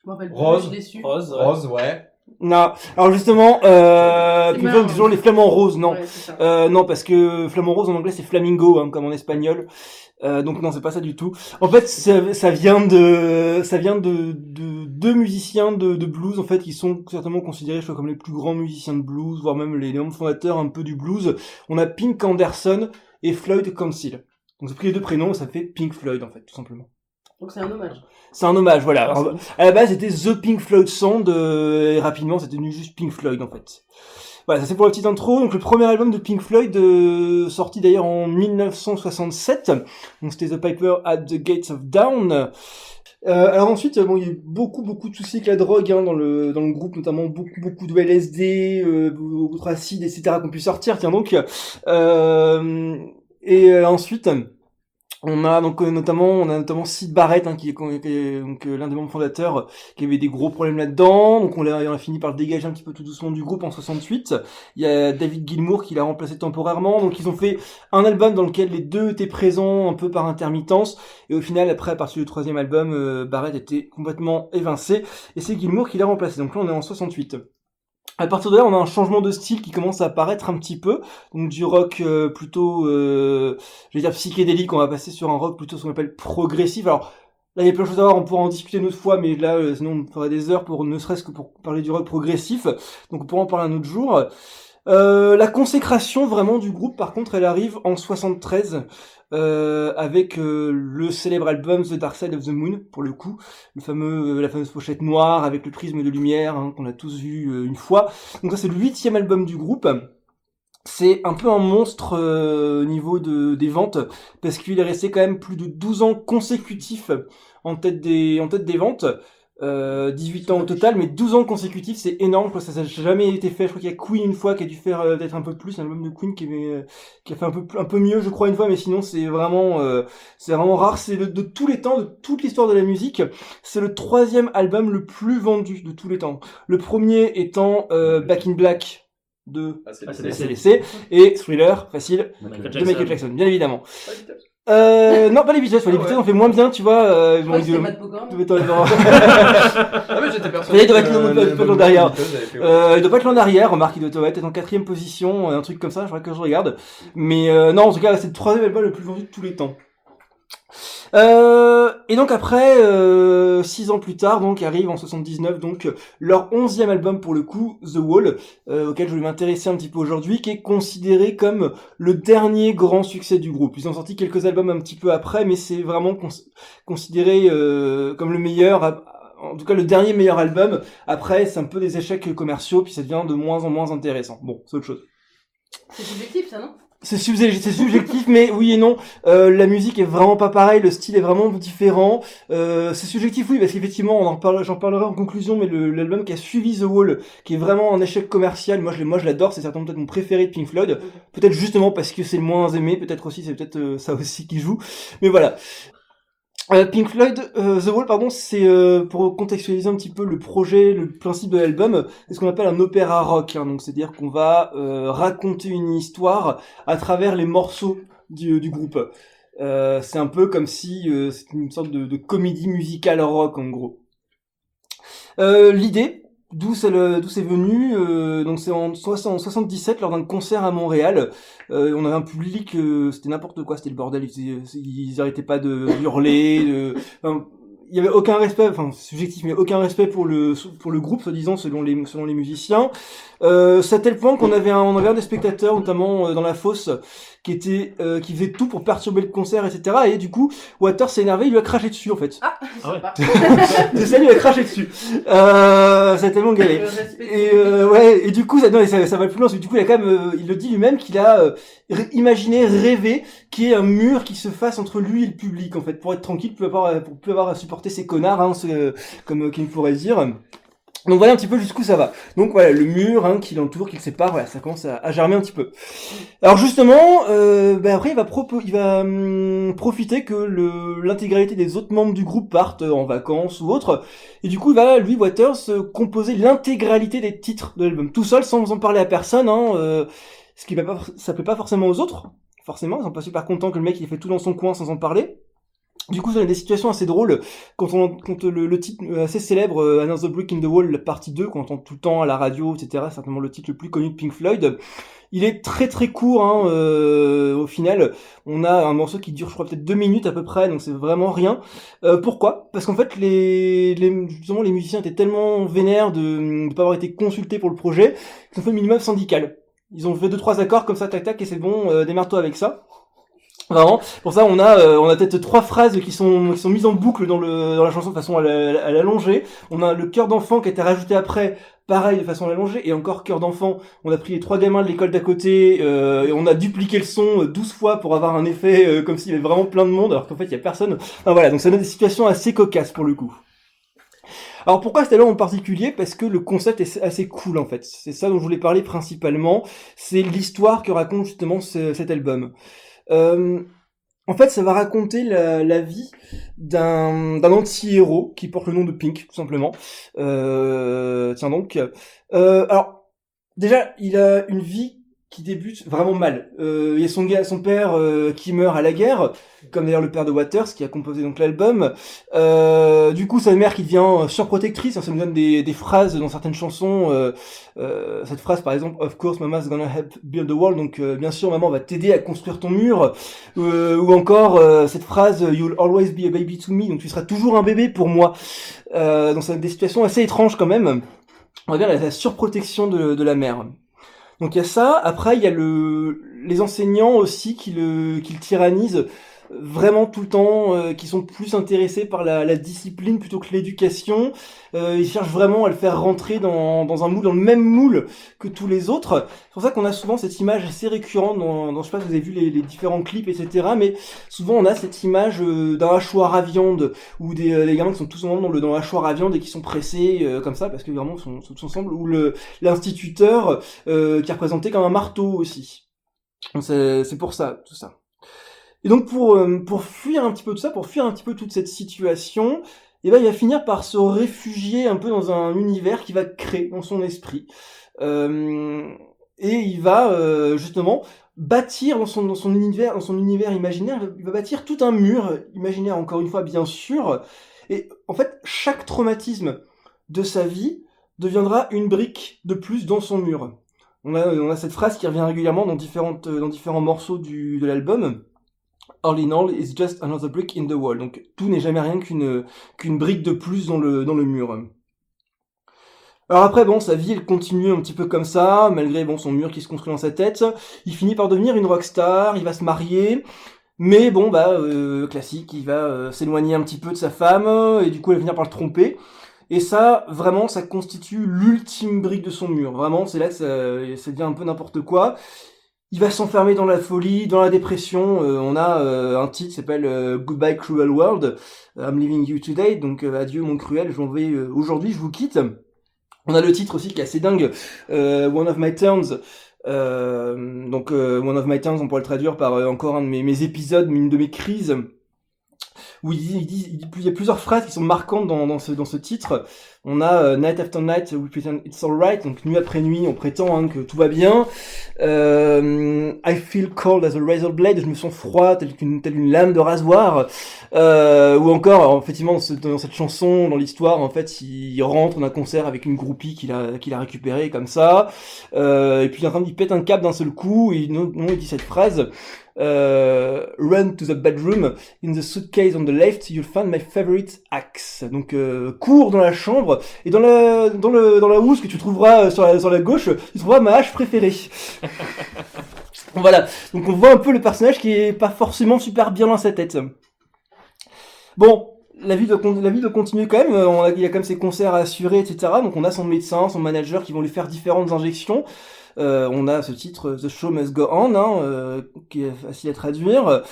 Je m'en rappelle plus, Rose. je suis déçue. Rose. Ouais. Non, alors justement, Pink Floyd marrant. toujours les flamants roses, non. Ouais, c'est ça. Non, parce que flamant rose en anglais c'est flamingo, hein, comme en espagnol. Donc non, c'est pas ça du tout. En fait, ça vient de deux musiciens de blues en fait qui sont certainement considérés, je crois, comme les plus grands musiciens de blues, voire même les membres fondateurs un peu du blues. On a Pink Anderson et Floyd Council. Donc j'ai pris les deux prénoms, et ça fait Pink Floyd en fait, tout simplement. Donc c'est un hommage. C'est un hommage, voilà. Alors, à la base, c'était The Pink Floyd Sound, et rapidement, c'était devenu juste Pink Floyd, en fait. Voilà, ça c'est pour la petite intro. Donc, le premier album de Pink Floyd, sorti d'ailleurs en 1967. Donc, c'était The Piper at the Gates of Dawn. Alors ensuite, bon, il y a eu beaucoup de soucis avec la drogue, hein, dans le groupe, notamment beaucoup de LSD, beaucoup d'acide, etc., qu'on pu sortir, tiens donc. Ensuite, On a notamment Syd Barrett, qui est donc l'un des membres fondateurs, qui avait des gros problèmes là-dedans. Donc on a fini par le dégager un petit peu tout doucement du groupe en 68. Il y a David Gilmour qui l'a remplacé temporairement. Donc ils ont fait un album dans lequel les deux étaient présents un peu par intermittence. Et au final, après, à partir du troisième album, Barrett était complètement évincé. Et c'est Gilmour qui l'a remplacé. Donc là, on est en 68. À partir de là, on a un changement de style qui commence à apparaître un petit peu, donc du rock plutôt, je vais dire psychédélique, on va passer sur un rock plutôt ce qu'on appelle progressif. Alors là, il y a plein de choses à voir, on pourra en discuter une autre fois, mais là, sinon on ferait des heures pour ne serait-ce que pour parler du rock progressif, donc on pourra en parler un autre jour. La consécration vraiment du groupe, par contre, elle arrive en 73 avec le célèbre album The Dark Side of the Moon, pour le coup, la fameuse pochette noire avec le prisme de lumière qu'on a tous vu une fois. Donc ça, c'est le 8e album du groupe. C'est un peu un monstre au niveau des ventes, parce qu'il est resté quand même plus de 12 ans consécutifs en tête des ventes. 18 ans au total, mais 12 ans consécutifs, c'est énorme, quoi. Ça n'a jamais été fait. Je crois qu'il y a Queen une fois qui a dû faire peut-être un peu plus, un album de Queen qui a fait un peu mieux, je crois, une fois, mais sinon c'est vraiment rare. C'est de tous les temps, de toute l'histoire de la musique, c'est le 3e album le plus vendu de tous les temps. Le premier étant Back in Black de AC/DC et Thriller, facile, de Michael Jackson, bien évidemment. Non, pas les Beatles, les Beatles on fait moins bien, tu vois. Je crois que c'était Matt Pokora. Ah mais j'étais persuadé. Il doit être l'an derrière. Il doit pas être l'an derrière, remarque, il doit être en 4e position, un truc comme ça, je crois que je regarde. Mais non, en tout cas, c'est le 3e album le plus vendu de tous les temps. Et donc après, 6 ans plus tard, donc arrive en 79, donc leur 11e album pour le coup, The Wall, auquel je vais m'intéresser un petit peu aujourd'hui, qui est considéré comme le dernier grand succès du groupe. Ils ont sorti quelques albums un petit peu après, mais c'est vraiment considéré comme le meilleur, en tout cas le dernier meilleur album. Après, c'est un peu des échecs commerciaux, puis ça devient de moins en moins intéressant. Bon, c'est autre chose. C'est subjectif, ça, non? C'est subjectif, mais oui et non. La musique est vraiment pas pareille, le style est vraiment différent. C'est subjectif, oui, parce qu'effectivement, j'en parlerai en conclusion, mais l'album qui a suivi The Wall, qui est vraiment un échec commercial, moi je l'adore, c'est certainement peut-être mon préféré de Pink Floyd. Peut-être justement parce que c'est le moins aimé, peut-être aussi, c'est peut-être ça aussi qui joue. Mais voilà. Pink Floyd, The Wall, pardon, c'est pour contextualiser un petit peu le projet, le principe de l'album, c'est ce qu'on appelle un opéra rock, donc c'est-à-dire qu'on va raconter une histoire à travers les morceaux du groupe. C'est un peu comme si c'était une sorte de comédie musicale rock en gros. L'idée, d'où c'est venu, donc c'est en 77 lors d'un concert à Montréal. On avait un public, c'était n'importe quoi, c'était le bordel, ils arrêtaient pas de hurler, il y avait aucun respect, enfin subjectif, mais aucun respect pour le groupe, soi-disant, selon les musiciens. C'est à tel point qu'on avait un des spectateurs, notamment dans la fosse, qui faisait tout pour perturber le concert, etc. Et du coup, Waters s'est énervé, il lui a craché dessus, en fait. Ah ouais. C'est ça, il lui a craché dessus. Ça a tellement galé. Et du coup, ça va plus loin, parce que du coup, il a quand même, il le dit lui-même qu'il a imaginé, rêvé qu'il y ait un mur qui se fasse entre lui et le public, en fait, pour être tranquille, pour plus avoir à supporter ces connards, comme qu'il pourrait dire. Donc voilà un petit peu jusqu'où ça va. Donc voilà, le mur qui l'entoure, qui le sépare, voilà, ça commence à germer un petit peu. Alors justement, après il va profiter que l'intégralité des autres membres du groupe partent en vacances ou autre, et du coup il va, lui, Waters, composer l'intégralité des titres de l'album, tout seul, sans en parler à personne, ce qui ça plaît pas forcément aux autres, forcément, ils sont pas super contents que le mec il fait tout dans son coin sans en parler. Du coup, il y a des situations assez drôles quand le titre assez célèbre Another Brick in the Wall, la partie 2, qu'on entend tout le temps à la radio, etc. C'est certainement le titre le plus connu de Pink Floyd. Il est très très court, au final. On a un morceau qui dure, je crois, peut-être 2 minutes à peu près, donc c'est vraiment rien. Pourquoi ? Parce qu'en fait, justement, les musiciens étaient tellement vénères de ne pas avoir été consultés pour le projet, qu'ils ont fait le minimum syndical. Ils ont fait 2-3 accords comme ça, tac tac, et c'est bon, démerde-toi avec ça. Vraiment. Pour ça, on a peut-être 3 phrases qui sont mises en boucle dans la chanson de façon à l'allonger. On a le chœur d'enfant qui a été rajouté après, pareil, de façon à l'allonger. Et encore chœur d'enfant, on a pris les 3 gamins de l'école d'à côté, et on a dupliqué le son 12 fois pour avoir un effet comme s'il y avait vraiment plein de monde, alors qu'en fait, il y a personne. Enfin voilà, donc ça donne des situations assez cocasses pour le coup. Alors pourquoi cet album en particulier ? Parce que le concept est assez cool en fait. C'est ça dont je voulais parler principalement. C'est l'histoire que raconte justement cet album. En fait, ça va raconter la vie d'un anti-héros qui porte le nom de Pink, tout simplement. Tiens donc. Alors, déjà, il a une vie qui débute vraiment mal. Il y a son père qui meurt à la guerre, comme d'ailleurs le père de Waters qui a composé donc l'album. Du coup, sa mère qui devient surprotectrice, ça nous donne des phrases dans certaines chansons. Cette phrase par exemple, Of course, Mama's gonna help build the wall. Donc bien sûr, maman va t'aider à construire ton mur. Ou encore cette phrase, You'll always be a baby to me. Donc tu seras toujours un bébé pour moi. Donc c'est des situations assez étranges quand même. On va dire la surprotection de la mère. Donc il y a ça. Après il y a les enseignants aussi qui le tyrannisent vraiment tout le temps, qui sont plus intéressés par la discipline plutôt que l'éducation. Ils cherchent vraiment à le faire rentrer dans un moule, dans le même moule que tous les autres. C'est pour ça qu'on a souvent cette image assez récurrente dans je sais pas si vous avez vu les différents clips, etc. Mais souvent on a cette image d'un hachoir à viande, ou des gamins qui sont tous ensemble dans le hachoir à viande et qui sont pressés comme ça, parce que vraiment ils sont tous ensemble, ou l'instituteur qui est représenté comme un marteau aussi. Donc c'est pour ça, tout ça. Et donc pour fuir un petit peu tout ça, pour fuir un petit peu toute cette situation, il va finir par se réfugier un peu dans un univers qu'il va créer dans son esprit. Et il va justement bâtir dans son univers imaginaire, il va bâtir tout un mur imaginaire, encore une fois bien sûr. Et en fait, chaque traumatisme de sa vie deviendra une brique de plus dans son mur. On a cette phrase qui revient régulièrement dans différents morceaux de l'album. All in all is just another brick in the wall. Donc tout n'est jamais rien qu'une brique de plus dans le mur. Alors après sa vie elle continue un petit peu comme ça, malgré son mur qui se construit dans sa tête. Il finit par devenir une rockstar, il va se marier, mais classique, il va s'éloigner un petit peu de sa femme et du coup elle va finir par le tromper. Et ça, vraiment, ça constitue l'ultime brique de son mur. Vraiment, c'est là que ça devient un peu n'importe quoi. Il va s'enfermer dans la folie, dans la dépression. On a un titre qui s'appelle Goodbye Cruel World, I'm leaving you today, donc adieu mon cruel, aujourd'hui je vous quitte. On a le titre aussi qui est assez dingue, One of My Turns. One of My Turns, on pourrait le traduire par encore un de mes épisodes, une de mes crises, où il y a plusieurs phrases qui sont marquantes dans ce titre. On a Night after night, we pretend it's alright, donc nuit après nuit, on prétend que tout va bien. I feel cold as a razor blade, je me sens froid telle une lame de rasoir. Ou encore, effectivement, dans cette chanson, dans l'histoire, en fait, il rentre d'un concert avec une groupie qu'il a récupérée comme ça. Et puis il pète un câble d'un seul coup, et il dit cette phrase. Run to the bedroom, in the suitcase on the left, you'll find my favorite axe. Donc cours dans la chambre et dans la housse que tu trouveras sur la gauche, tu trouveras ma hache préférée. Voilà. Donc on voit un peu le personnage qui est pas forcément super bien dans sa tête. Bon. La vie doit continuer quand même, il y a quand même ses concerts à assurer, etc. Donc on a son médecin, son manager qui vont lui faire différentes injections. On a ce titre The Show Must Go On, qui est facile à traduire.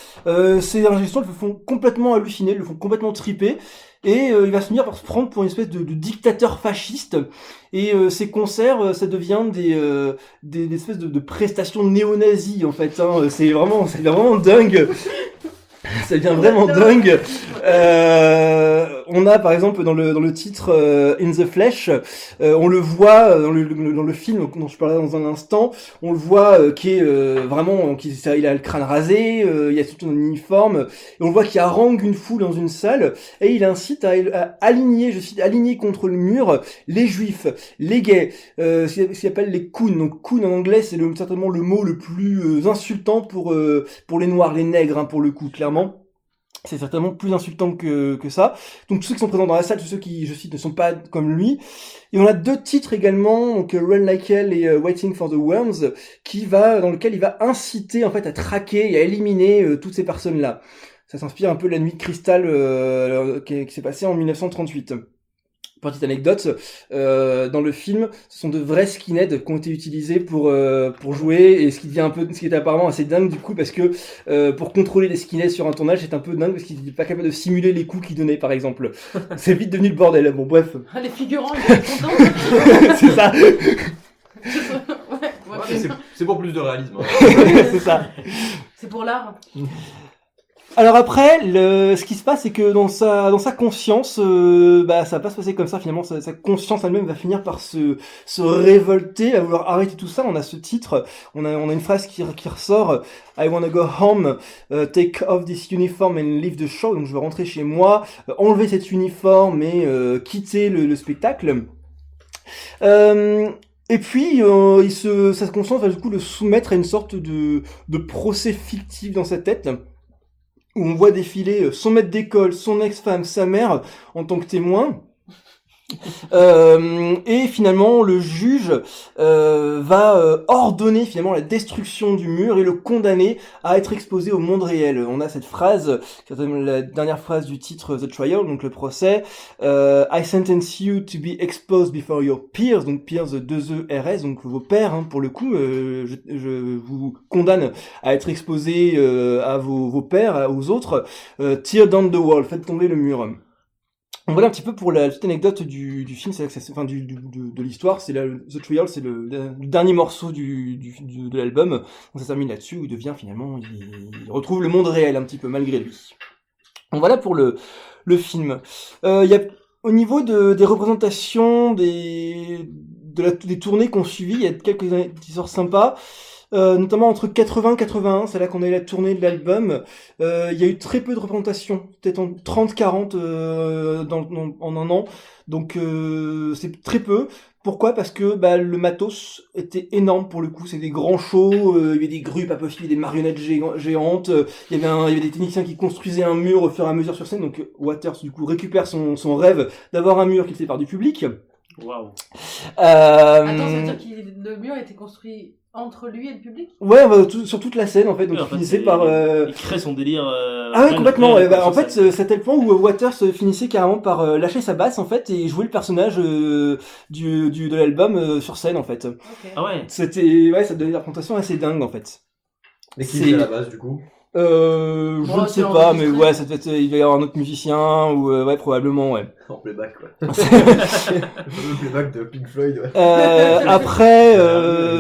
Ces injections le font complètement halluciner, le font complètement triper. Et il va finir par se prendre pour une espèce de dictateur fasciste. Et ces concerts, ça devient des espèces de prestations néo-nazies en fait. C'est vraiment dingue. Ça devient vraiment dingue. On a par exemple dans le titre In the Flesh, on le voit dans le film dont je parlais dans un instant, on le voit qui est vraiment il a le crâne rasé, il a tout un uniforme, et on le voit qui harangue une foule dans une salle et il incite à aligner, je cite, aligner contre le mur les juifs, les gays, ce qu'il appelle les coons. Donc coon en anglais c'est certainement le mot le plus insultant pour les noirs, les nègres pour le coup, clairement. C'est certainement plus insultant que ça. Donc tous ceux qui sont présents dans la salle, tous ceux qui, je cite, ne sont pas comme lui. Et on a deux titres également, donc Run Like Hell et Waiting for the Worms, dans lequel il va inciter en fait à traquer et à éliminer toutes ces personnes-là. Ça s'inspire un peu de la nuit de cristal qui s'est passée en 1938. Petite anecdote, dans le film, ce sont de vrais skinheads qui ont été utilisés pour jouer, et ce qui est apparemment assez dingue du coup, parce que pour contrôler les skinheads sur un tournage, c'est un peu dingue parce qu'il n'est pas capable de simuler les coups qu'il donnait par exemple. C'est vite devenu le bordel. Bon bref. Les figurants, ils sont contents. C'est ça. C'est pour plus de réalisme. C'est ça. C'est pour l'art. Alors après, ce qui se passe, c'est que dans sa conscience, ça va pas se passer comme ça finalement. Sa conscience elle-même va finir par se révolter, à vouloir arrêter tout ça. On a ce titre, on a une phrase qui ressort. I wanna go home, take off this uniform and leave the show. Donc je veux rentrer chez moi, enlever cet uniforme et quitter le spectacle. Et puis, sa conscience va du coup le soumettre à une sorte de procès fictif dans sa tête, où on voit défiler son maître d'école, son ex-femme, sa mère, en tant que témoin. Et finalement, le juge va ordonner finalement la destruction du mur et le condamner à être exposé au monde réel. On a cette phrase, la dernière phrase du titre The Trial, donc le procès. I sentence you to be exposed before your peers, donc peers 2ERS, donc vos pairs, pour le coup. Je vous condamne à être exposé à vos pairs, aux autres. Tear down the wall, faites tomber le mur. Donc voilà un petit peu pour la petite anecdote du film, de l'histoire. C'est The Trial, c'est le dernier morceau de l'album. Donc ça termine là-dessus où il devient finalement, il retrouve le monde réel un petit peu malgré lui. Donc voilà pour le film. Il y a au niveau des représentations des tournées qu'on suivit, il y a quelques qui sortent sympas. Notamment entre 80 et 81, c'est là qu'on a eu la tournée de l'album. Il y a eu très peu de représentations, peut-être en 30-40 en un an, donc c'est très peu. Pourquoi ? Parce que le matos était énorme pour le coup, c'est des grands shows, il y avait des grues pas possibles, des marionnettes géantes, il y avait des techniciens qui construisaient un mur au fur et à mesure sur scène, donc Waters du coup récupère son rêve d'avoir un mur qui était par du public. Waouh. Attends, ça veut dire que le mur était construit entre lui et le public ? Ouais, sur toute la scène en fait, donc il finissait par... Il crée son délire... Ah ouais, complètement, en fait c'est à tel point où Waters finissait carrément par lâcher sa basse en fait et jouer le personnage de l'album sur scène en fait. Okay. Ah ouais. Ça donnait une représentation assez dingue en fait. Mais qui faisait la base du coup ? Je ne sais pas, mais ouais, ça devait être, il va y avoir un autre musicien, ou ouais, probablement, ouais. En playback, quoi. Le playback de Pink Floyd, ouais. Après,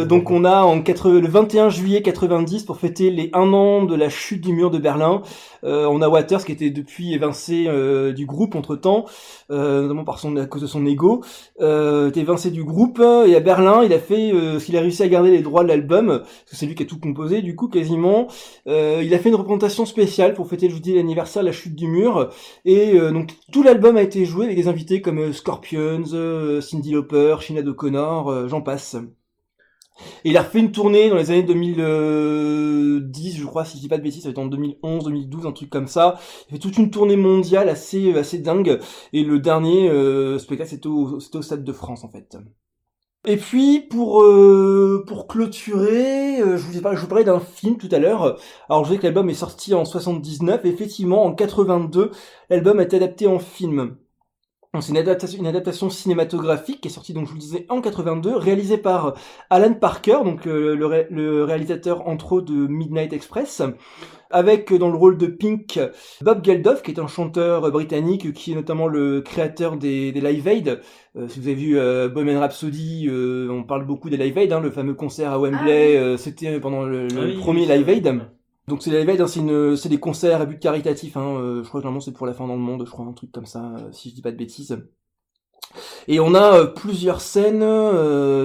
donc on a le 21 juillet 90, pour fêter les 1 an de la chute du mur de Berlin, on a Waters qui était depuis évincé du groupe entre-temps, notamment à cause de son ego, était évincé du groupe, et à Berlin, il a fait ce qu'il a réussi à garder les droits de l'album, parce que c'est lui qui a tout composé, du coup, quasiment. Il a fait une représentation spéciale pour fêter, je vous dis, l'anniversaire de la chute du mur, et donc tout l'album a été joué avec des invités comme Scorpions, Cyndi Lauper, Sinéad O'Connor, j'en passe. Et il a refait une tournée dans les années 2010, je crois, si je dis pas de bêtises, ça va être en 2011, 2012, un truc comme ça. Il fait toute une tournée mondiale assez dingue, et le dernier spectacle c'était au Stade de France en fait. Et puis pour clôturer, je vous parlais d'un film tout à l'heure. Alors je sais que l'album est sorti en 79, et effectivement en 82, l'album a été adapté en film. Donc c'est une adaptation cinématographique qui est sortie, donc je vous le disais, en 82, réalisée par Alan Parker, donc le réalisateur entre autres de Midnight Express, avec dans le rôle de Pink Bob Geldof, qui est un chanteur britannique qui est notamment le créateur des Live Aid. Si vous avez vu Bohemian Rhapsody, on parle beaucoup des Live Aid, le fameux concert à Wembley, c'était pendant le premier Live Aid. Donc c'est Live Aid, c'est des concerts à but caritatif, je crois que normalement c'est pour la fin dans le monde, je crois, un truc comme ça, si je dis pas de bêtises. Et on a plusieurs scènes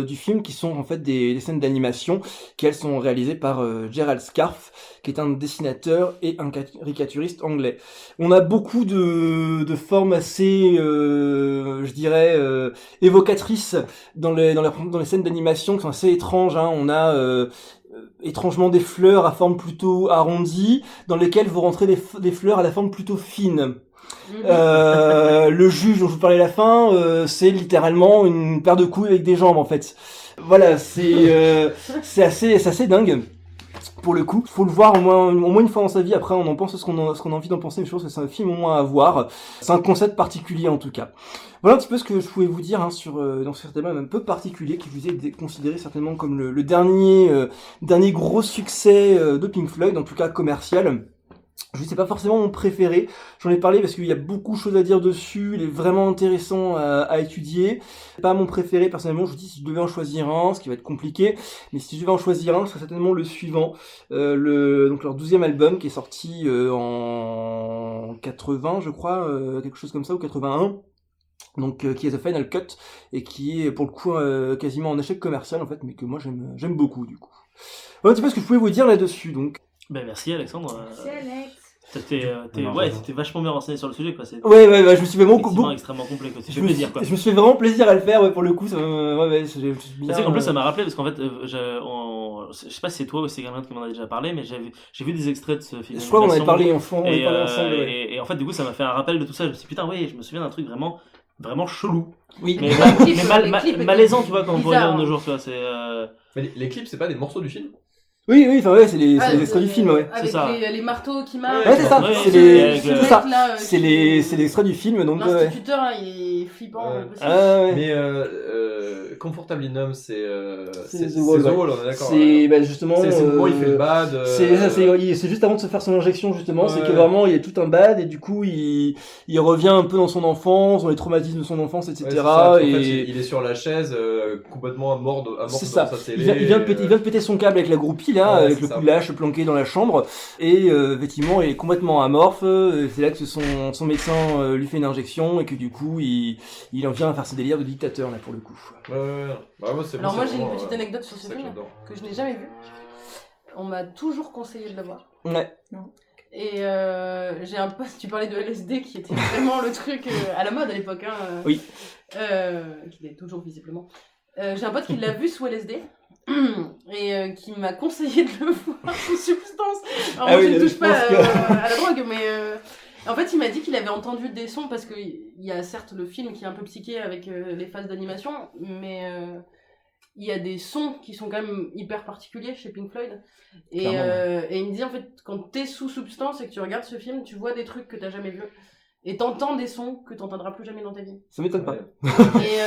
du film qui sont en fait des scènes d'animation qui elles sont réalisées par Gerald Scarfe, qui est un dessinateur et un caricaturiste anglais. On a beaucoup de formes assez, je dirais, évocatrices dans les scènes d'animation qui sont assez étranges. On a étrangement des fleurs à forme plutôt arrondie, dans lesquelles vous rentrez des fleurs à la forme plutôt fine. Le juge dont je vous parlais à la fin, c'est littéralement une paire de couilles avec des jambes en fait. Voilà, c'est assez dingue. Pour le coup, faut le voir au moins une fois dans sa vie. Après, on en pense ce qu'on a envie d'en penser, mais je pense que c'est un film au moins à voir. C'est un concept particulier en tout cas. Voilà un petit peu ce que je pouvais vous dire dans ce thème un peu particulier qui vous est considéré certainement comme le dernier gros succès de Pink Floyd, en tout cas commercial. Je sais pas forcément mon préféré, j'en ai parlé parce qu'il y a beaucoup de choses à dire dessus, il est vraiment intéressant à étudier. C'est pas mon préféré personnellement, je vous dis si je devais en choisir un, ce qui va être compliqué, mais si je devais en choisir un, ce serait certainement le suivant, donc leur 12e album qui est sorti en 80 je crois, quelque chose comme ça, ou 81. Donc qui est The Final Cut et qui est pour le coup quasiment en échec commercial en fait, mais que moi j'aime beaucoup du coup. Voilà un petit peu ce que je pouvais vous dire là-dessus donc. Ben merci Alexandre. Merci Alex. T'es vachement bien renseigné sur le sujet quoi. C'est Ouais, je me suis vraiment extrêmement complet quoi. Je me suis fait vraiment plaisir à le faire pour le coup. Ça, tu sais qu'en plus ça m'a rappelé parce qu'en fait, je sais pas si c'est toi ou c'est quelqu'un qui m'en a déjà parlé, mais j'ai vu des extraits de ce film. Je crois qu'on en avait parlé ensemble. Et en fait du coup ça m'a fait un rappel de tout ça. Je me suis dit putain oui, je me souviens d'un truc vraiment chelou. Oui. Mais malaisant tu vois quand on pourrait dire de nos jours tu vois. C'est. Mais les clips c'est pas des morceaux du film? Oui, enfin c'est les extraits du film, ouais. Avec ça. les marteaux qui marchent. Ouais, c'est ça. C'est les extraits du film, donc. L'instituteur, là, il est flippant. Mais Comfortably Numb, c'est The Wall, on est d'accord. C'est justement. C'est le moment il fait le bad. C'est juste avant de se faire son injection justement. C'est que vraiment il y a tout un bad et du coup il revient un peu dans son enfance, dans les traumatismes de son enfance, etc. En fait, il est sur la chaise, complètement amorphe dans sa télé. Il vient de péter son câble avec la groupie là, avec le coup de la hache planqué dans la chambre et effectivement il est complètement amorphe. C'est là que son médecin lui fait une injection et que du coup il en vient à faire ses délires de dictateur là pour le coup. Alors moi j'ai une petite anecdote sur ce film que je n'ai jamais vu. On m'a toujours conseillé de le voir. Ouais. Non. Et j'ai un pote, tu parlais de LSD qui était vraiment le truc à la mode à l'époque. Oui. Qui l'est toujours visiblement. J'ai un pote qui l'a vu sous LSD et qui m'a conseillé de le voir sous substance. Alors moi je ne touche pas à la drogue, mais en fait il m'a dit qu'il avait entendu des sons parce qu'il y a certes le film qui est un peu psyché avec les phases d'animation, mais il y a des sons qui sont quand même hyper particuliers chez Pink Floyd. Et il me dit en fait quand t'es sous substance et que tu regardes ce film, tu vois des trucs que t'as jamais vus. Et t'entends des sons que t'entendras plus jamais dans ta vie. Ça m'étonne pas. Et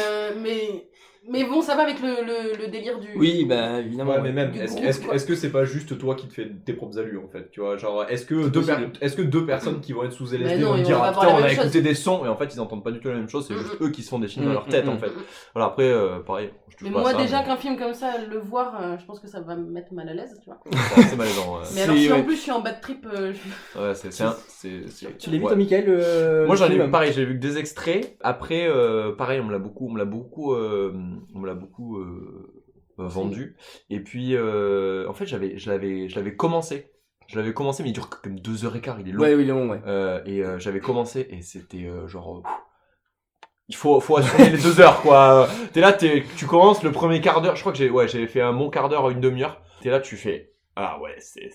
mais bon, ça va avec le délire du. Oui, bah évidemment. Ouais, mais même, est-ce que c'est pas juste toi qui te fais tes propres allus en fait, tu vois, genre est-ce que deux personnes qui vont être sous LSD vont dire ah, putain on a écouté des sons et en fait ils entendent pas du tout la même chose, c'est juste eux qui se font des films dans leur tête en fait. Voilà, après pareil. Mais moi déjà qu'un film comme ça, le voir, je pense que ça va me mettre mal à l'aise, tu vois. C'est malaisant. Mais alors si en plus je suis en bad trip. Ouais, c'est. Tu l'as vu toi, Michael? Moi j'en ai vu pareil, j'ai vu que des extraits. Après pareil, on me l'a beaucoup vendu. Et puis en fait je l'avais commencé. Mais il dure comme 2h15, il est long. Ouais, il est long, ouais. Et j'avais commencé et c'était genre il faut assumer les 2 heures quoi. T'es là, tu commences le premier quart d'heure, je crois que j'avais fait un bon quart d'heure, une demi-heure. T'es là, tu fais ah ouais, c'est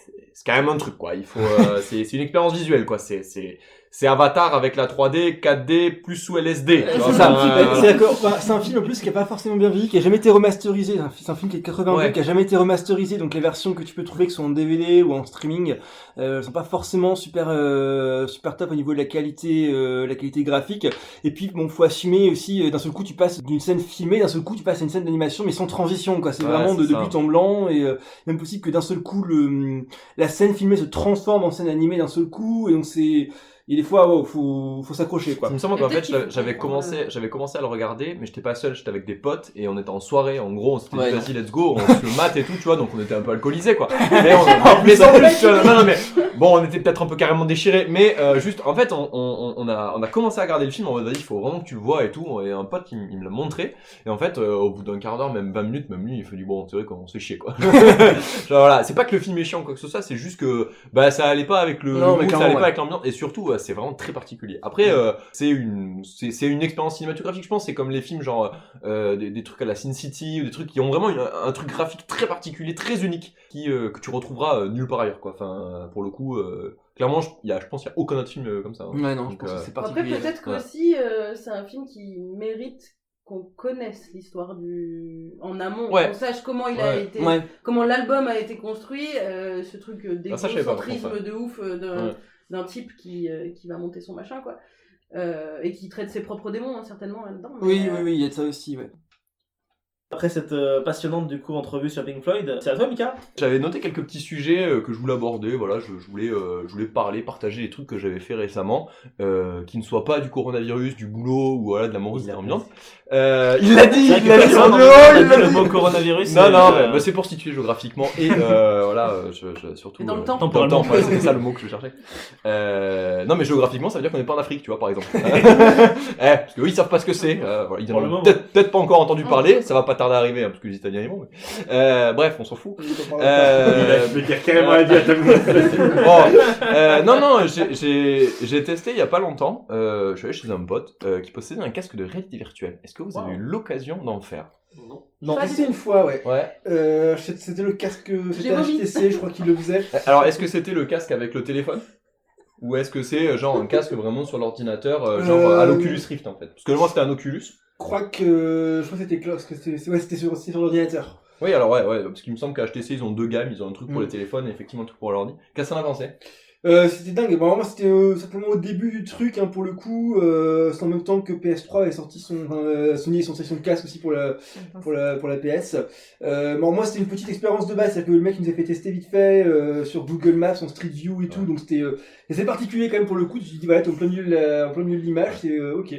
quand même un truc quoi. Il faut c'est une expérience visuelle quoi, c'est Avatar avec la 3D, 4D plus sous LSD. C'est un film en plus qui a pas forcément bien vieilli, qui a jamais été remasterisé. C'est un film qui est de 82, qui a jamais été remasterisé. Donc les versions que tu peux trouver, que ce soit en DVD ou en streaming, sont pas forcément super top au niveau de la qualité graphique. Et puis bon, faut assumer aussi, d'un seul coup tu passes d'une scène filmée, d'un seul coup tu passes à une scène d'animation, mais sans transition quoi. C'est vraiment de but en blanc et même possible que d'un seul coup la scène filmée se transforme en scène animée d'un seul coup et donc et des fois, faut s'accrocher, quoi. Il me semble qu'en fait, j'avais commencé à le regarder, mais j'étais pas seul, j'étais avec des potes, et on était en soirée, en gros, on s'était dit, vas-y, let's go, on se le mate et tout, tu vois, donc on était un peu alcoolisés, quoi. Mais sans plus, tu vois, non, mais, bon, on était peut-être un peu carrément déchirés, mais, juste, en fait, on a commencé à regarder le film, en mode, vas-y, il faut vraiment que tu le vois et tout, et un pote, il me l'a montré, et en fait, au bout d'un quart d'heure, même 20 minutes, même lui, il fait du bon, c'est vrai qu'on s'est chier, quoi. Genre, voilà, c'est pas que le film est chiant, quoi que ce soit, c'est juste que, bah, ça allait pas avec le mood, ça allait pas avec l'ambiance, et surtout, c'est vraiment très particulier. Après, c'est une expérience cinématographique, je pense. C'est comme les films genre des trucs à la Sin City ou des trucs qui ont vraiment un truc graphique très particulier, très unique, que tu retrouveras nulle part ailleurs, quoi. Enfin, pour le coup, clairement, je pense qu'il y a aucun autre film comme ça. Hein. Ouais, non, je pense que c'est particulier. Après, peut-être qu'aussi, c'est un film qui mérite qu'on connaisse l'histoire en amont, qu'on sache comment il a été, comment l'album a été construit, ce truc d'égocentrisme de ouf d'un type qui va monter son machin quoi, et qui traite ses propres démons hein, certainement là-dedans. Oui, il y a de ça aussi, ouais. Après cette passionnante du coup entrevue sur Pink Floyd, c'est à toi Mika. J'avais noté quelques petits sujets que je voulais aborder, voilà, je voulais partager les trucs que j'avais fait récemment, qui ne soient pas du coronavirus, du boulot ou voilà, de la morose ambiante. Il l'a dit, le mot coronavirus. Non, mais c'est pour situer géographiquement et voilà, surtout Et dans le temps. dans le temps, ouais, c'était ça le mot que je cherchais. Non, mais géographiquement, ça veut dire qu'on n'est pas en Afrique, tu vois, par exemple. Parce que oui, ils savent pas ce que c'est. Voilà, ils en ont peut-être pas encore entendu parler, ça va pas tarder à arriver, hein, parce que les Italiens y vont. Mais... bref, on s'en fout. Je veux dire carrément à dire non, j'ai testé il y a pas longtemps. Je suis allé chez un pote qui possédait un casque de réalité virtuelle. Est-ce que vous avez eu l'occasion d'en faire? Non. C'était une fois, ouais. Ouais. C'était le casque, c'était HTC, je crois qu'il le faisait. Alors, est-ce que c'était le casque avec le téléphone? Ou est-ce que c'est genre un casque vraiment sur l'ordinateur, genre à l'Oculus Rift en fait? Parce que moi c'était un Oculus. Je crois que c'était sur l'ordinateur. Oui, alors ouais, parce qu'il me semble qu'à HTC ils ont deux gammes, ils ont un truc pour les téléphones et effectivement un truc pour l'ordi. Qu'est-ce que ça en a pensé? C'était dingue. Bon, moi, c'était simplement au début du truc, hein, pour le coup. C'est en même temps que PS3 avait sorti Sony a sorti son casque aussi pour la PS. Bon, moi, c'était une petite expérience de base, c'est-à-dire que le mec il nous a fait tester vite fait sur Google Maps, en Street View et tout, donc c'est particulier quand même pour le coup. Tu te dis voilà, t'es en plein milieu de l'image, c'est ok.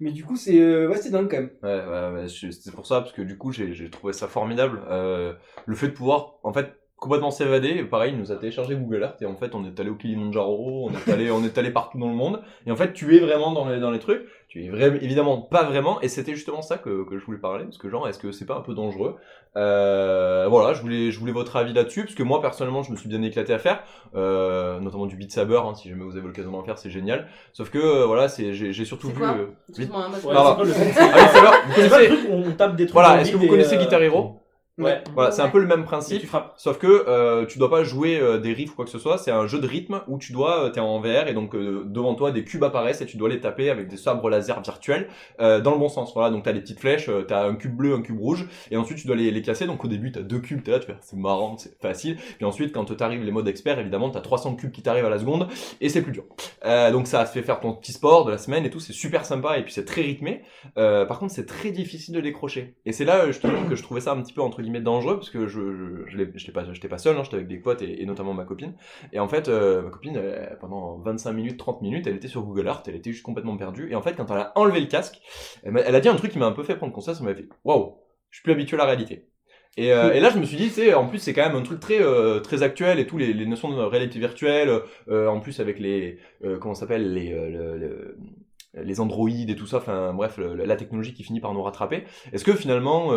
Mais du coup, c'était dingue quand même. Ouais, c'est pour ça parce que du coup j'ai trouvé ça formidable. Le fait de pouvoir en fait complètement s'évader, pareil, il nous a téléchargé Google Earth et en fait on est allé au Kilimanjaro, on est allé partout dans le monde et en fait tu es vraiment dans les trucs, tu es évidemment pas vraiment et c'était justement ça que je voulais parler parce que genre est-ce que c'est pas un peu dangereux? Voilà, je voulais votre avis là-dessus parce que moi personnellement je me suis bien éclaté à faire, notamment du Beat Saber, hein, si jamais vous avez l'occasion d'en faire c'est génial, sauf que voilà j'ai surtout vu Excuse-moi, Ouais, moi, c'est quoi le Beat Saber, vous C'est pas le connaissez? truc où on tape des trucs. Voilà, est-ce que vous connaissez Guitar Hero? Ouais. Voilà, c'est un peu le même Et principe. tu frappes. Sauf que tu dois pas jouer des riffs ou quoi que ce soit, c'est un jeu de rythme où tu dois, t'es en VR et donc devant toi des cubes apparaissent et tu dois les taper avec des sabres laser virtuels dans le bon sens. Voilà, donc t'as les petites flèches, t'as un cube bleu, un cube rouge et ensuite tu dois les casser. Donc au début t'as deux cubes, t'es là, tu fais c'est marrant, c'est facile. Puis ensuite quand t'arrives les modes experts, évidemment t'as 300 cubes qui t'arrivent à la seconde et c'est plus dur. Donc ça te fait faire ton petit sport de la semaine et tout, c'est super sympa et puis c'est très rythmé. Par contre c'est très difficile de décrocher. Et c'est là justement que je trouvais ça un petit peu entre guillemets dangereux parce que j'étais pas seul, hein, j'étais avec des potes et notamment ma copine. Et en fait, ma copine, pendant 25 minutes, 30 minutes, elle était sur Google Earth, elle était juste complètement perdue. Et en fait, quand elle a enlevé le casque, elle a dit un truc qui m'a un peu fait prendre conscience, elle m'a fait « Waouh, je suis plus habitué à la réalité ». Et là, je me suis dit, en plus, c'est quand même un truc très actuel et tout, les notions de réalité virtuelle, en plus avec comment ça s'appelle, les androïdes et tout ça, enfin bref, la technologie qui finit par nous rattraper. Est-ce que finalement,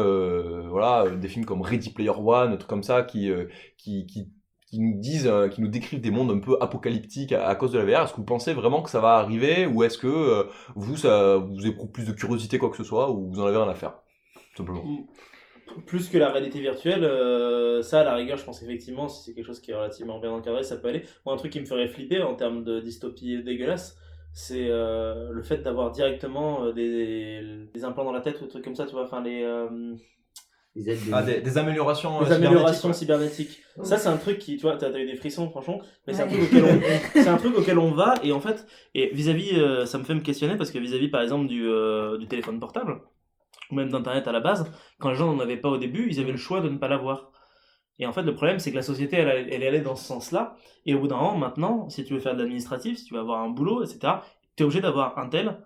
voilà, des films comme Ready Player One, trucs comme ça, qui nous disent, qui nous décrivent des mondes un peu apocalyptiques à cause de la VR, est-ce que vous pensez vraiment que ça va arriver, ou est-ce que ça vous éprouve plus de curiosité quoi que ce soit, ou vous en avez rien à faire, tout simplement? Plus que la réalité virtuelle, ça à la rigueur, je pense effectivement, si c'est quelque chose qui est relativement bien encadré, ça peut aller. Moi, un truc qui me ferait flipper en termes de dystopie dégueulasse, c'est le fait d'avoir directement des implants dans la tête ou des trucs comme ça, tu vois, enfin des des améliorations cybernétiques. Ça, c'est un truc qui, tu vois, t'as eu des frissons, franchement, mais c'est un truc auquel on va, et en fait, et vis-à-vis, ça me fait me questionner parce que vis-à-vis, par exemple, du téléphone portable, ou même d'internet à la base, quand les gens n'en avaient pas au début, ils avaient le choix de ne pas l'avoir. Et en fait, le problème, c'est que la société, elle est allée dans ce sens-là. Et au bout d'un moment, maintenant, si tu veux faire de l'administratif, si tu veux avoir un boulot, etc., tu es obligé d'avoir un tel,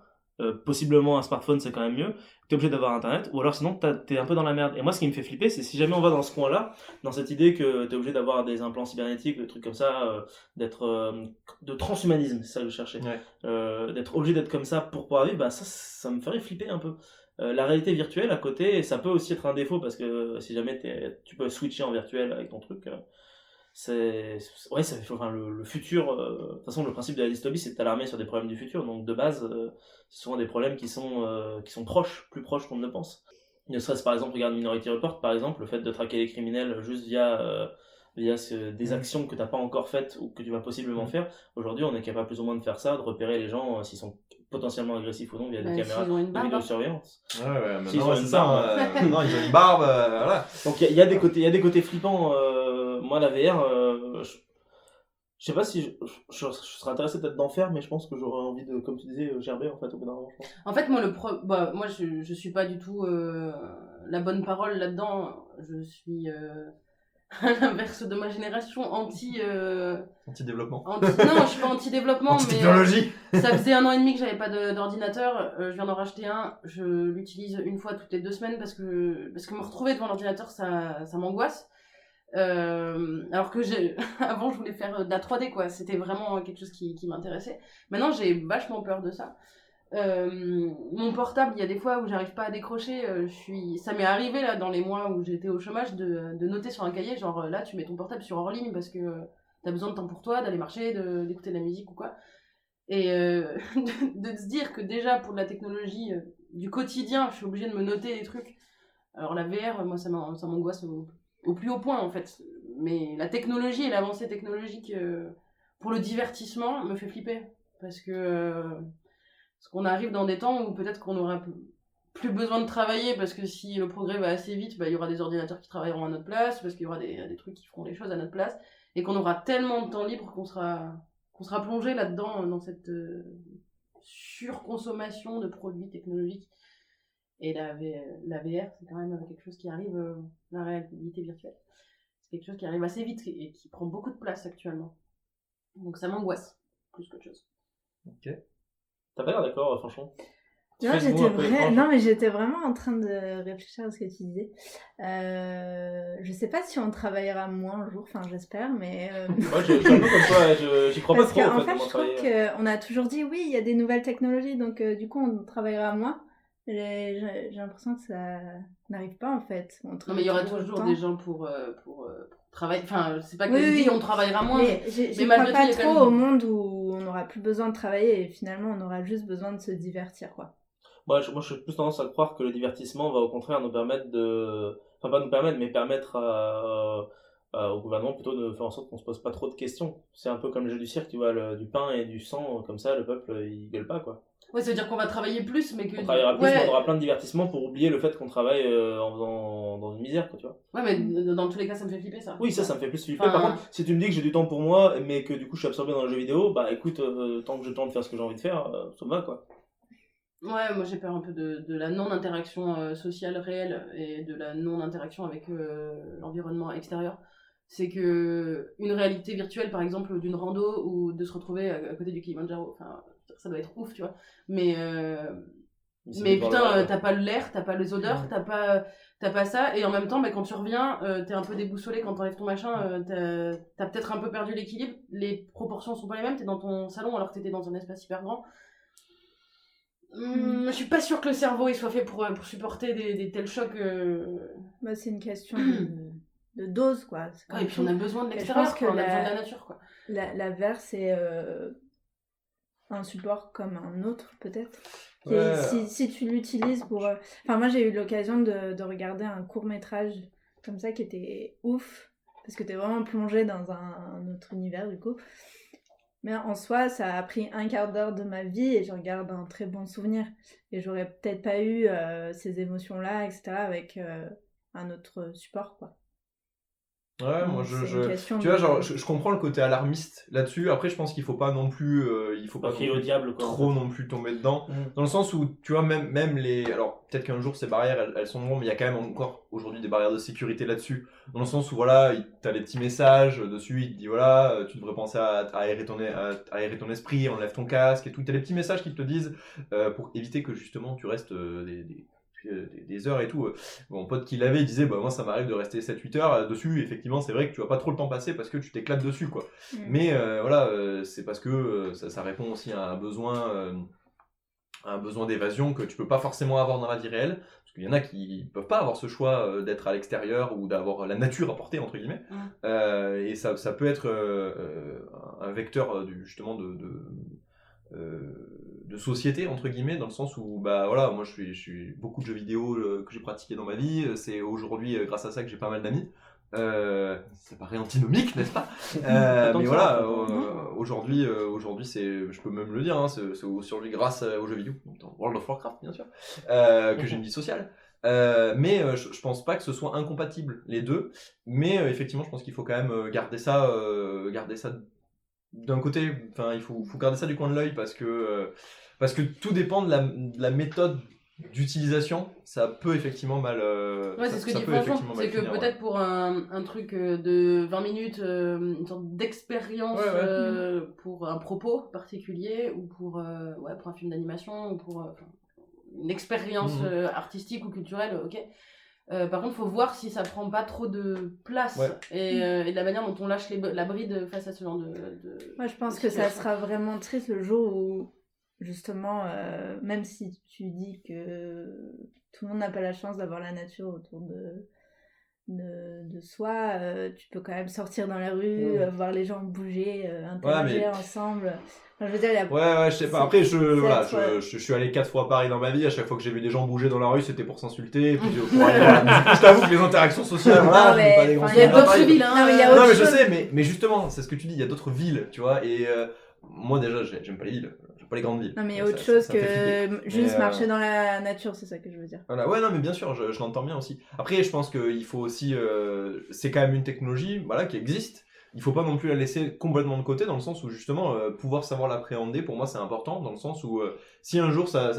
possiblement un smartphone, c'est quand même mieux, tu es obligé d'avoir Internet, ou alors sinon, tu es un peu dans la merde. Et moi, ce qui me fait flipper, c'est si jamais on va dans ce coin-là, dans cette idée que tu es obligé d'avoir des implants cybernétiques, des trucs comme ça, de transhumanisme, c'est ça que je cherchais, d'être obligé d'être comme ça pour pouvoir vivre, bah, ça me ferait flipper un peu. La réalité virtuelle à côté, ça peut aussi être un défaut parce que si jamais tu peux switcher en virtuel avec ton truc, enfin, le futur. De toute façon, le principe de la dystopie, c'est de t'alarmer sur des problèmes du futur. Donc de base, c'est souvent des problèmes qui sont proches, plus proches qu'on ne le pense. Ne serait-ce par exemple, regarde Minority Report, par exemple, le fait de traquer les criminels juste via des actions que tu n'as pas encore faites ou que tu vas possiblement faire. Aujourd'hui, on est capable plus ou moins de faire ça, de repérer les gens s'ils sont potentiellement agressifs ou non via des caméras de vidéosurveillance. Ouais, s'ils non, ont c'est une ça. barbe. Non, ils ont une barbe, voilà. Donc il y a des côtés flippants. Moi, la VR, je sais pas si je serais intéressé peut-être d'en faire, mais je pense que j'aurais envie de, comme tu disais, gerber en fait au bout d'un moment. En fait, moi, moi je suis pas du tout la bonne parole là-dedans. Je suis à l'inverse de ma génération anti-développement. Non, je suis pas anti-développement, anti-technologie. Mais ça faisait 1 an et demi que j'avais pas d'ordinateur. Je viens d'en racheter un. Je l'utilise une fois toutes les 2 semaines parce que me retrouver devant l'ordinateur, ça m'angoisse. Alors que avant, je voulais faire de la 3D, quoi. C'était vraiment quelque chose qui m'intéressait. Maintenant, j'ai vachement peur de ça. Mon portable, il y a des fois où j'arrive pas à décrocher. Ça m'est arrivé là dans les mois où j'étais au chômage de noter sur un cahier, genre là tu mets ton portable sur hors ligne parce que t'as besoin de temps pour toi, d'aller marcher, d'écouter de la musique ou quoi. Et de se dire que déjà pour de la technologie du quotidien, je suis obligée de me noter des trucs. Alors la VR, moi ça m'angoisse au plus haut point en fait. Mais la technologie et l'avancée technologique pour le divertissement me fait flipper parce qu'on arrive dans des temps où peut-être qu'on n'aura plus besoin de travailler parce que si le progrès va assez vite, il y aura des ordinateurs qui travailleront à notre place, parce qu'il y aura des trucs qui feront les choses à notre place, et qu'on aura tellement de temps libre qu'on sera plongé là-dedans, dans cette surconsommation de produits technologiques. Et la VR, c'est quand même quelque chose qui arrive, la réalité virtuelle. C'est quelque chose qui arrive assez vite et qui prend beaucoup de place actuellement. Donc ça m'angoisse, plus qu'autre chose. Ok. T'as pas l'air d'accord, franchement. Non, mais j'étais vraiment en train de réfléchir à ce que tu disais. Je sais pas si on travaillera moins un jour, enfin j'espère, mais... Moi, je suis un peu comme toi, j'y crois pas trop. En fait, je trouve qu'on a toujours dit, oui, il y a des nouvelles technologies, donc du coup, on travaillera moins. J'ai l'impression que ça n'arrive pas, en fait. Non, mais il y aura toujours des gens pour travailler. Enfin, c'est pas que je dis on travaillera moins, mais je crois pas trop au monde où on n'aura plus besoin de travailler et finalement, on aura juste besoin de se divertir, quoi. Moi, je suis plus tendance à croire que le divertissement va au contraire nous permettre enfin, pas nous permettre, mais permettre au gouvernement plutôt de faire en sorte qu'on se pose pas trop de questions. C'est un peu comme le jeu du cirque, tu vois, du pain et du sang, comme ça, le peuple, il gueule pas, quoi. Ouais, ça veut dire qu'on va travailler plus, mais que... On travaillera plus, mais on aura plein de divertissements pour oublier le fait qu'on travaille en faisant dans une misère, quoi, tu vois. Ouais, mais dans tous les cas, ça me fait flipper, ça. Oui, ça me fait plus flipper. Par contre, si tu me dis que j'ai du temps pour moi, mais que du coup je suis absorbé dans le jeu vidéo, bah écoute, tant que j'ai le temps de faire ce que j'ai envie de faire, ça me va, quoi. Ouais, moi j'ai peur un peu de la non-interaction sociale réelle et de la non-interaction avec l'environnement extérieur. C'est que une réalité virtuelle, par exemple, d'une rando ou de se retrouver à côté du Kilimanjaro, enfin, ça doit être ouf, tu vois. Mais putain, t'as pas l'air, t'as pas les odeurs, t'as pas ça, et en même temps, quand tu reviens, t'es un peu déboussolé quand t'enlèves ton machin, t'as peut-être un peu perdu l'équilibre, les proportions sont pas les mêmes, t'es dans ton salon alors que t'étais dans un espace hyper grand. Je suis pas sûre que le cerveau il soit fait pour supporter des tels chocs. C'est une question de dose, quoi. Et puis on a besoin de l'extérieur, on a besoin de la nature, quoi. La VR, c'est un support comme un autre, peut-être. Ouais. Si tu l'utilises pour... Enfin, moi, j'ai eu l'occasion de regarder un court-métrage comme ça qui était ouf, parce que t'es vraiment plongé dans un autre univers, du coup. Mais en soi, ça a pris 1/4 d'heure de ma vie et j'en garde un très bon souvenir. Et j'aurais peut-être pas eu ces émotions-là, etc., avec un autre support, quoi. Ouais, moi tu vois, genre, je comprends le côté alarmiste là-dessus. Après, je pense qu'il faut pas non plus, au diable, quoi, trop non plus tomber dedans. Dans le sens où, tu vois, même les, alors peut-être qu'un jour ces barrières elles sont bonnes, mais il y a quand même encore aujourd'hui des barrières de sécurité là-dessus. Dans le sens où voilà, t'as les petits messages dessus, il te dit voilà, tu devrais penser à aérer ton esprit, enlève ton casque et tout. T'as les petits messages qui te disent pour éviter que justement tu restes des heures et tout. Mon pote qui l'avait, il disait moi ça m'arrive de rester 7-8 heures dessus. Effectivement, c'est vrai que tu vas pas trop le temps passer parce que tu t'éclates dessus, quoi. Mais voilà, c'est parce que ça répond aussi à un besoin d'évasion que tu peux pas forcément avoir dans la vie réelle, parce qu'il y en a qui peuvent pas avoir ce choix d'être à l'extérieur ou d'avoir la nature à portée, entre guillemets. Et ça peut être un vecteur justement de société, entre guillemets, dans le sens où voilà, moi je suis beaucoup de jeux vidéo que j'ai pratiqué dans ma vie. C'est aujourd'hui grâce à ça que j'ai pas mal d'amis. Ça paraît antinomique, n'est-ce pas? Mais voilà, aujourd'hui je peux même le dire, hein, c'est aujourd'hui grâce aux jeux vidéo, dans World of Warcraft bien sûr, que j'ai une vie sociale. Mais je pense pas que ce soit incompatible les deux. Mais effectivement, je pense qu'il faut quand même garder ça d'un côté. Enfin, il faut garder ça du coin de l'œil parce que tout dépend de la méthode d'utilisation, ça peut effectivement mal. Ouais, c'est ce que dit Franchon, c'est que peut-être pour un truc de 20 minutes, une sorte d'expérience pour un propos particulier, ou pour un film d'animation, ou pour une expérience artistique ou culturelle, ok. Par contre, faut voir si ça prend pas trop de place et de la manière dont on lâche la bride face à ce genre de Moi, je pense que ça sera vraiment triste le jour où, justement, même si tu dis que tout le monde n'a pas la chance d'avoir la nature autour de soi, tu peux quand même sortir dans la rue, voir les gens bouger, interagir ensemble. Enfin, je veux dire, je sais pas. Après, je suis allé 4 fois à Paris dans ma vie. À chaque fois que j'ai vu des gens bouger dans la rue, c'était pour s'insulter. Et puis, pour aller voir. Je t'avoue que les interactions sociales, pas des grands. Il y a d'autres villes, hein. Non, mais je sais, mais justement, c'est ce que tu dis. Il y a d'autres villes, tu vois. Et moi, déjà, j'aime pas les villes. J'aime pas les grandes villes. Non, mais il y a autre chose que juste marcher dans la nature, c'est ça que je veux dire. Voilà, ouais, non, mais bien sûr, je l'entends bien aussi. Après, je pense qu'il faut aussi. C'est quand même une technologie qui existe. Il faut pas non plus la laisser complètement de côté, dans le sens où justement pouvoir savoir l'appréhender, pour moi c'est important, dans le sens où si un jour ça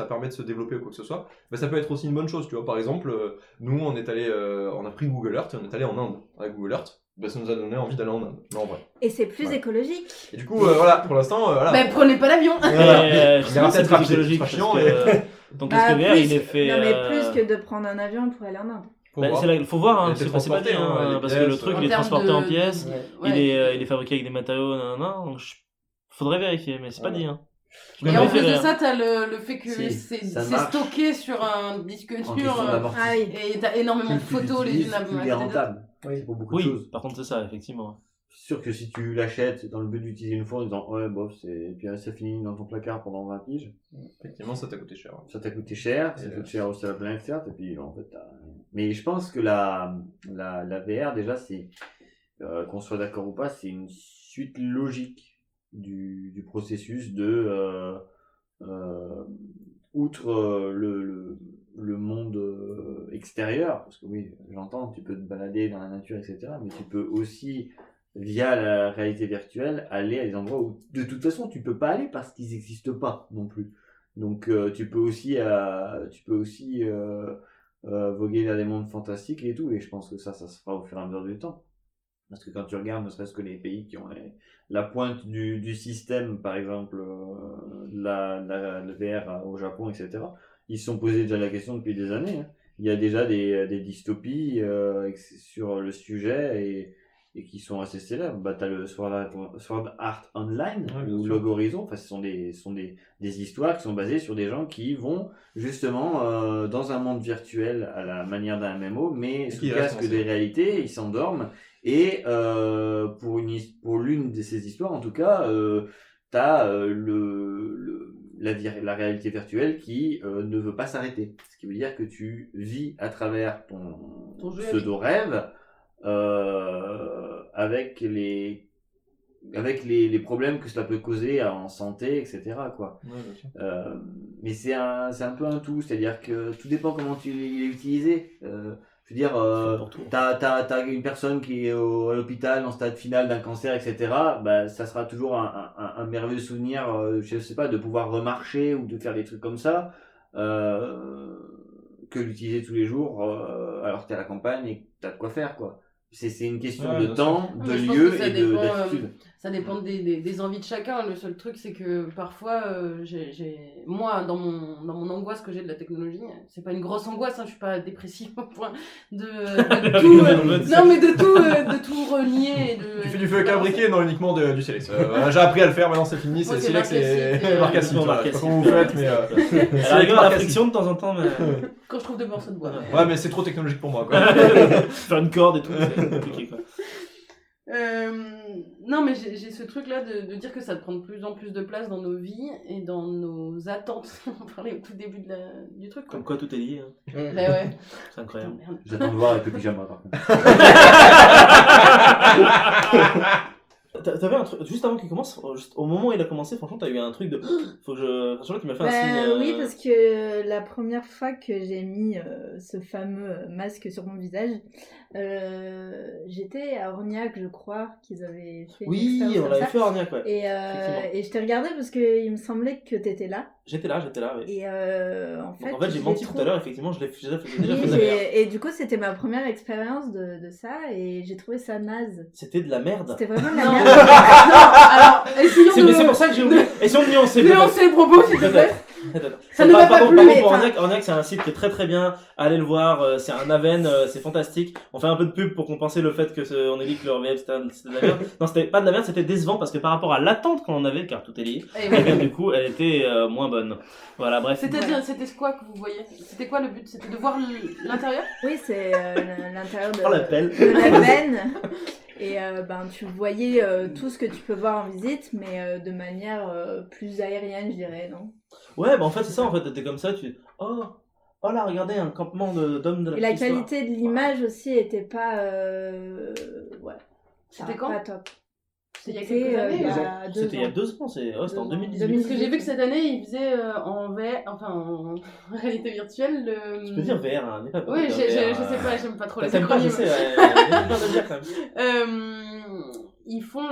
permet de se développer ou quoi que ce soit, ça peut être aussi une bonne chose, tu vois. Par exemple, nous on est allé, on a pris Google Earth et on est allé en Inde avec Google Earth. Ça nous a donné envie d'aller en Inde, en vrai. Et c'est plus écologique. Et du coup, pour l'instant, prenez pas l'avion. C'est plus écologique parce que ton casque VR il est fait. Non, mais plus que de prendre un avion pour aller en Inde. Il faut voir, c'est pas dit, parce que le truc il est transporté en pièces, il est fabriqué avec des matériaux, donc faudrait vérifier, mais c'est pas dit. Et en plus de ça, t'as le fait que c'est stocké sur un disque dur, et t'as énormément de photos les unes à côté des autres. C'est pour beaucoup de choses. Par contre c'est ça, effectivement. C'est sûr que si tu l'achètes dans le but d'utiliser une fois en disant et puis ça finit dans ton placard pendant 20 piges. Effectivement, ça t'a coûté cher. Ça t'a coûté cher, ça coûte cher aussi à la planète, certes, et puis en fait mais je pense que la VR déjà c'est qu'on soit d'accord ou pas, c'est une suite logique du processus de outre le monde extérieur, parce que oui, j'entends, tu peux te balader dans la nature, etc., mais tu peux aussi via la réalité virtuelle aller à des endroits où de toute façon tu peux pas aller parce qu'ils n'existent pas non plus. Donc tu peux aussi voguer vers des mondes fantastiques et tout, et je pense que ça se fera au fur et à mesure du temps. Parce que quand tu regardes, ne serait-ce que les pays qui ont la pointe du système, par exemple le VR au Japon, etc., ils se sont posés déjà la question depuis des années. Il y a déjà des dystopies sur le sujet et qui sont assez célèbres. T'as le Sword Art Online ou Log Horizon. Enfin, ce sont des histoires qui sont basées sur des gens qui vont justement dans un monde virtuel à la manière d'un MMO, mais sous casque des réalités, ils s'endorment. Et pour l'une de ces histoires, en tout cas, t'as la réalité virtuelle qui ne veut pas s'arrêter. Ce qui veut dire que tu vis à travers ton pseudo-rêve avec les problèmes que cela peut causer en santé, etc., quoi. Mais c'est un peu un tout, c'est-à-dire que tout dépend comment tu l'es utilisé. Je veux dire, t'as une personne qui est à l'hôpital en stade final d'un cancer, etc. Ça sera toujours un merveilleux souvenir, je sais pas, de pouvoir remarcher ou de faire des trucs comme ça, que l'utiliser tous les jours alors que t'es à la campagne et que t'as de quoi faire, quoi. C'est une question de temps, de lieu et d'attitude. Ça dépend des envies de chacun. Le seul truc, c'est que parfois, moi, dans mon angoisse que j'ai de la technologie, c'est pas une grosse angoisse, je suis pas dépressive au point de tout, de tout renier. Tu fais du feu avec un briquet, non uniquement du silex. J'ai appris à le faire, maintenant c'est fini, c'est silex et marcassine. Je sais pas comment vous faites, mais c'est la friction de temps en temps, mais quand je trouve des morceaux de bois. Ouais, mais c'est trop technologique pour moi, quoi. Faire une corde et tout, c'est compliqué, quoi. Non, mais j'ai ce truc là de dire que ça prend de plus en plus de place dans nos vies et dans nos attentes. On parlait au tout début du truc, quoi. Comme quoi tout est lié, Bah ouais. C'est incroyable. J'attends de voir avec le pyjama, par contre. T'avais un truc, juste avant qu'il commence, au moment où il a commencé, franchement, t'as eu un truc de. Franchement, tu m'as fait un signe. Oui, parce que la première fois que j'ai mis ce fameux masque sur mon visage, j'étais à Orniac, je crois, qu'ils avaient fait une Oui, expérience on comme l'avait ça. fait à Orniac, ouais. Et je t'ai regardé parce qu'il me semblait que t'étais là. J'étais là, oui. Et en fait, Donc, en fait, j'ai menti tout à l'heure, effectivement, je l'ai déjà fait Oui, de la merde. et du coup, c'était ma première expérience de ça et j'ai trouvé ça naze. C'était de la merde. C'était vraiment de la Non. merde. Alors, essayons Mais c'est pour ça que j'ai oublié. Essayons de nuancer. nuancer le propos, s'il te plaît. Ça ne m'a pas plu, Par mais contre, enfin- Orniac, c'est un site qui est très très bien. Allez le voir, c'est un Aven, c'est fantastique. On fait un peu de pub pour compenser le fait que on ait dit que le VF c'était de la merde. Non, c'était pas de la merde, c'était décevant parce que par rapport à l'attente qu'on en avait, car tout est lié, Et et bien du coup, elle était moins bonne. Voilà, bref. C'est-à-dire, c'était quoi que vous voyez? C'était quoi le but? C'était de voir l'intérieur? Oui, c'est l'intérieur On l'appelle. de la veine. Et tu voyais tout ce que tu peux voir en visite, mais de manière plus aérienne, je dirais, non? Ouais, bah en fait, c'est ça, en fait, t'es comme ça, oh là, regardez, un campement d'hommes de la Et la préhistoire. qualité de l'image aussi était pas... ouais. C'était quand? Pas top. C'était il y a quelques années. il y a 2 ans. C'était il y a 2 ans, c'était en 2018. Parce que j'ai vu que cette année, ils faisaient en réalité virtuelle Tu peux dire VR, hein, n'est pas Oui, dire je VR, sais pas, j'aime pas trop les T'aimes pas, je acronymes. sais, ouais, j'aime bien le dire quand même. Ils font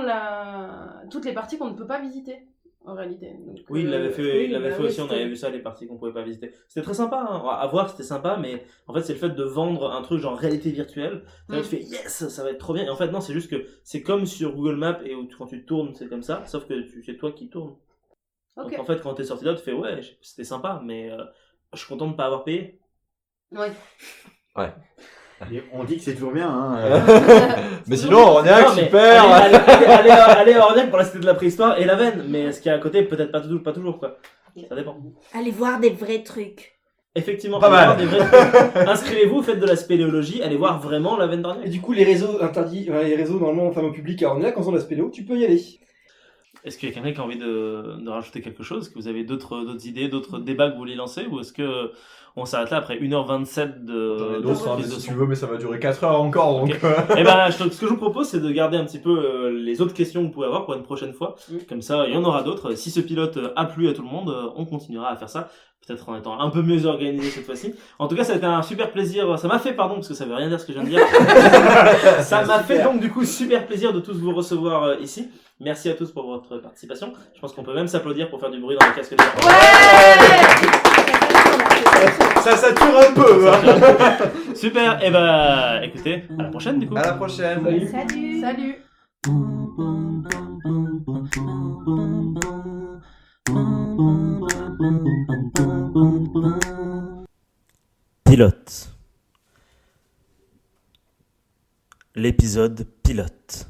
toutes les parties qu'on ne peut pas visiter en réalité. Donc, Oui, il l'avait fait, oui, il l'avait bah fait oui, aussi, on c'était- avait vu ça, les parties qu'on pouvait pas visiter. C'était très sympa, hein. À voir, c'était sympa, mais en fait, c'est le fait de vendre un truc genre réalité virtuelle. Là, tu fais yes, ça va être trop bien. Et en fait, non, c'est juste que c'est comme sur Google Maps et où quand tu tournes, c'est comme ça, sauf que c'est toi qui tournes. Ok. Donc en fait, quand t'es sorti là, tu fais ouais, c'était sympa, mais je suis content de pas avoir payé. Ouais. Et on dit que c'est toujours bien. Hein. Mais sinon, Orniac, Non, mais super. allez à Orniac pour la cité de la préhistoire et la veine, mais ce qu'il y a à côté, peut-être pas toujours, quoi. Ça dépend. Allez voir des vrais trucs. Effectivement, Pas allez mal. voir des vrais trucs. Inscrivez-vous, faites de la spéléologie, allez voir vraiment la veine Et d'Orniac. du coup, les réseaux interdits, les réseaux normalement enfin au public à Orniac, quand on a la spéléo, tu peux y aller. Est-ce qu'il y a quelqu'un qui a envie de rajouter quelque chose? Est-ce que vous avez d'autres idées, d'autres débats que vous voulez lancer? Ou est-ce que on s'arrête là après 1h27 J'en ai de d'autres, hein, prise mais de si son? tu veux, mais ça va durer 4 heures encore, donc... Ok. Eh ben, ce que je vous propose, c'est de garder un petit peu les autres questions que vous pouvez avoir pour une prochaine fois. Comme ça, il y en aura d'autres. Si ce pilote a plu à tout le monde, on continuera à faire ça. Peut-être en étant un peu mieux organisé cette fois-ci. En tout cas, ça a été un super plaisir. Ça m'a fait, pardon, parce que ça veut rien dire ce que je viens de dire. Ça m'a fait donc du coup super plaisir de tous vous recevoir ici. Merci à tous pour votre participation. Je pense qu'on peut même s'applaudir pour faire du bruit dans les casques des gens. Ça sature un peu, hein. Super. Et bah, écoutez, à la prochaine du coup. À la prochaine. Salut. Salut. Pilote. L'épisode pilote.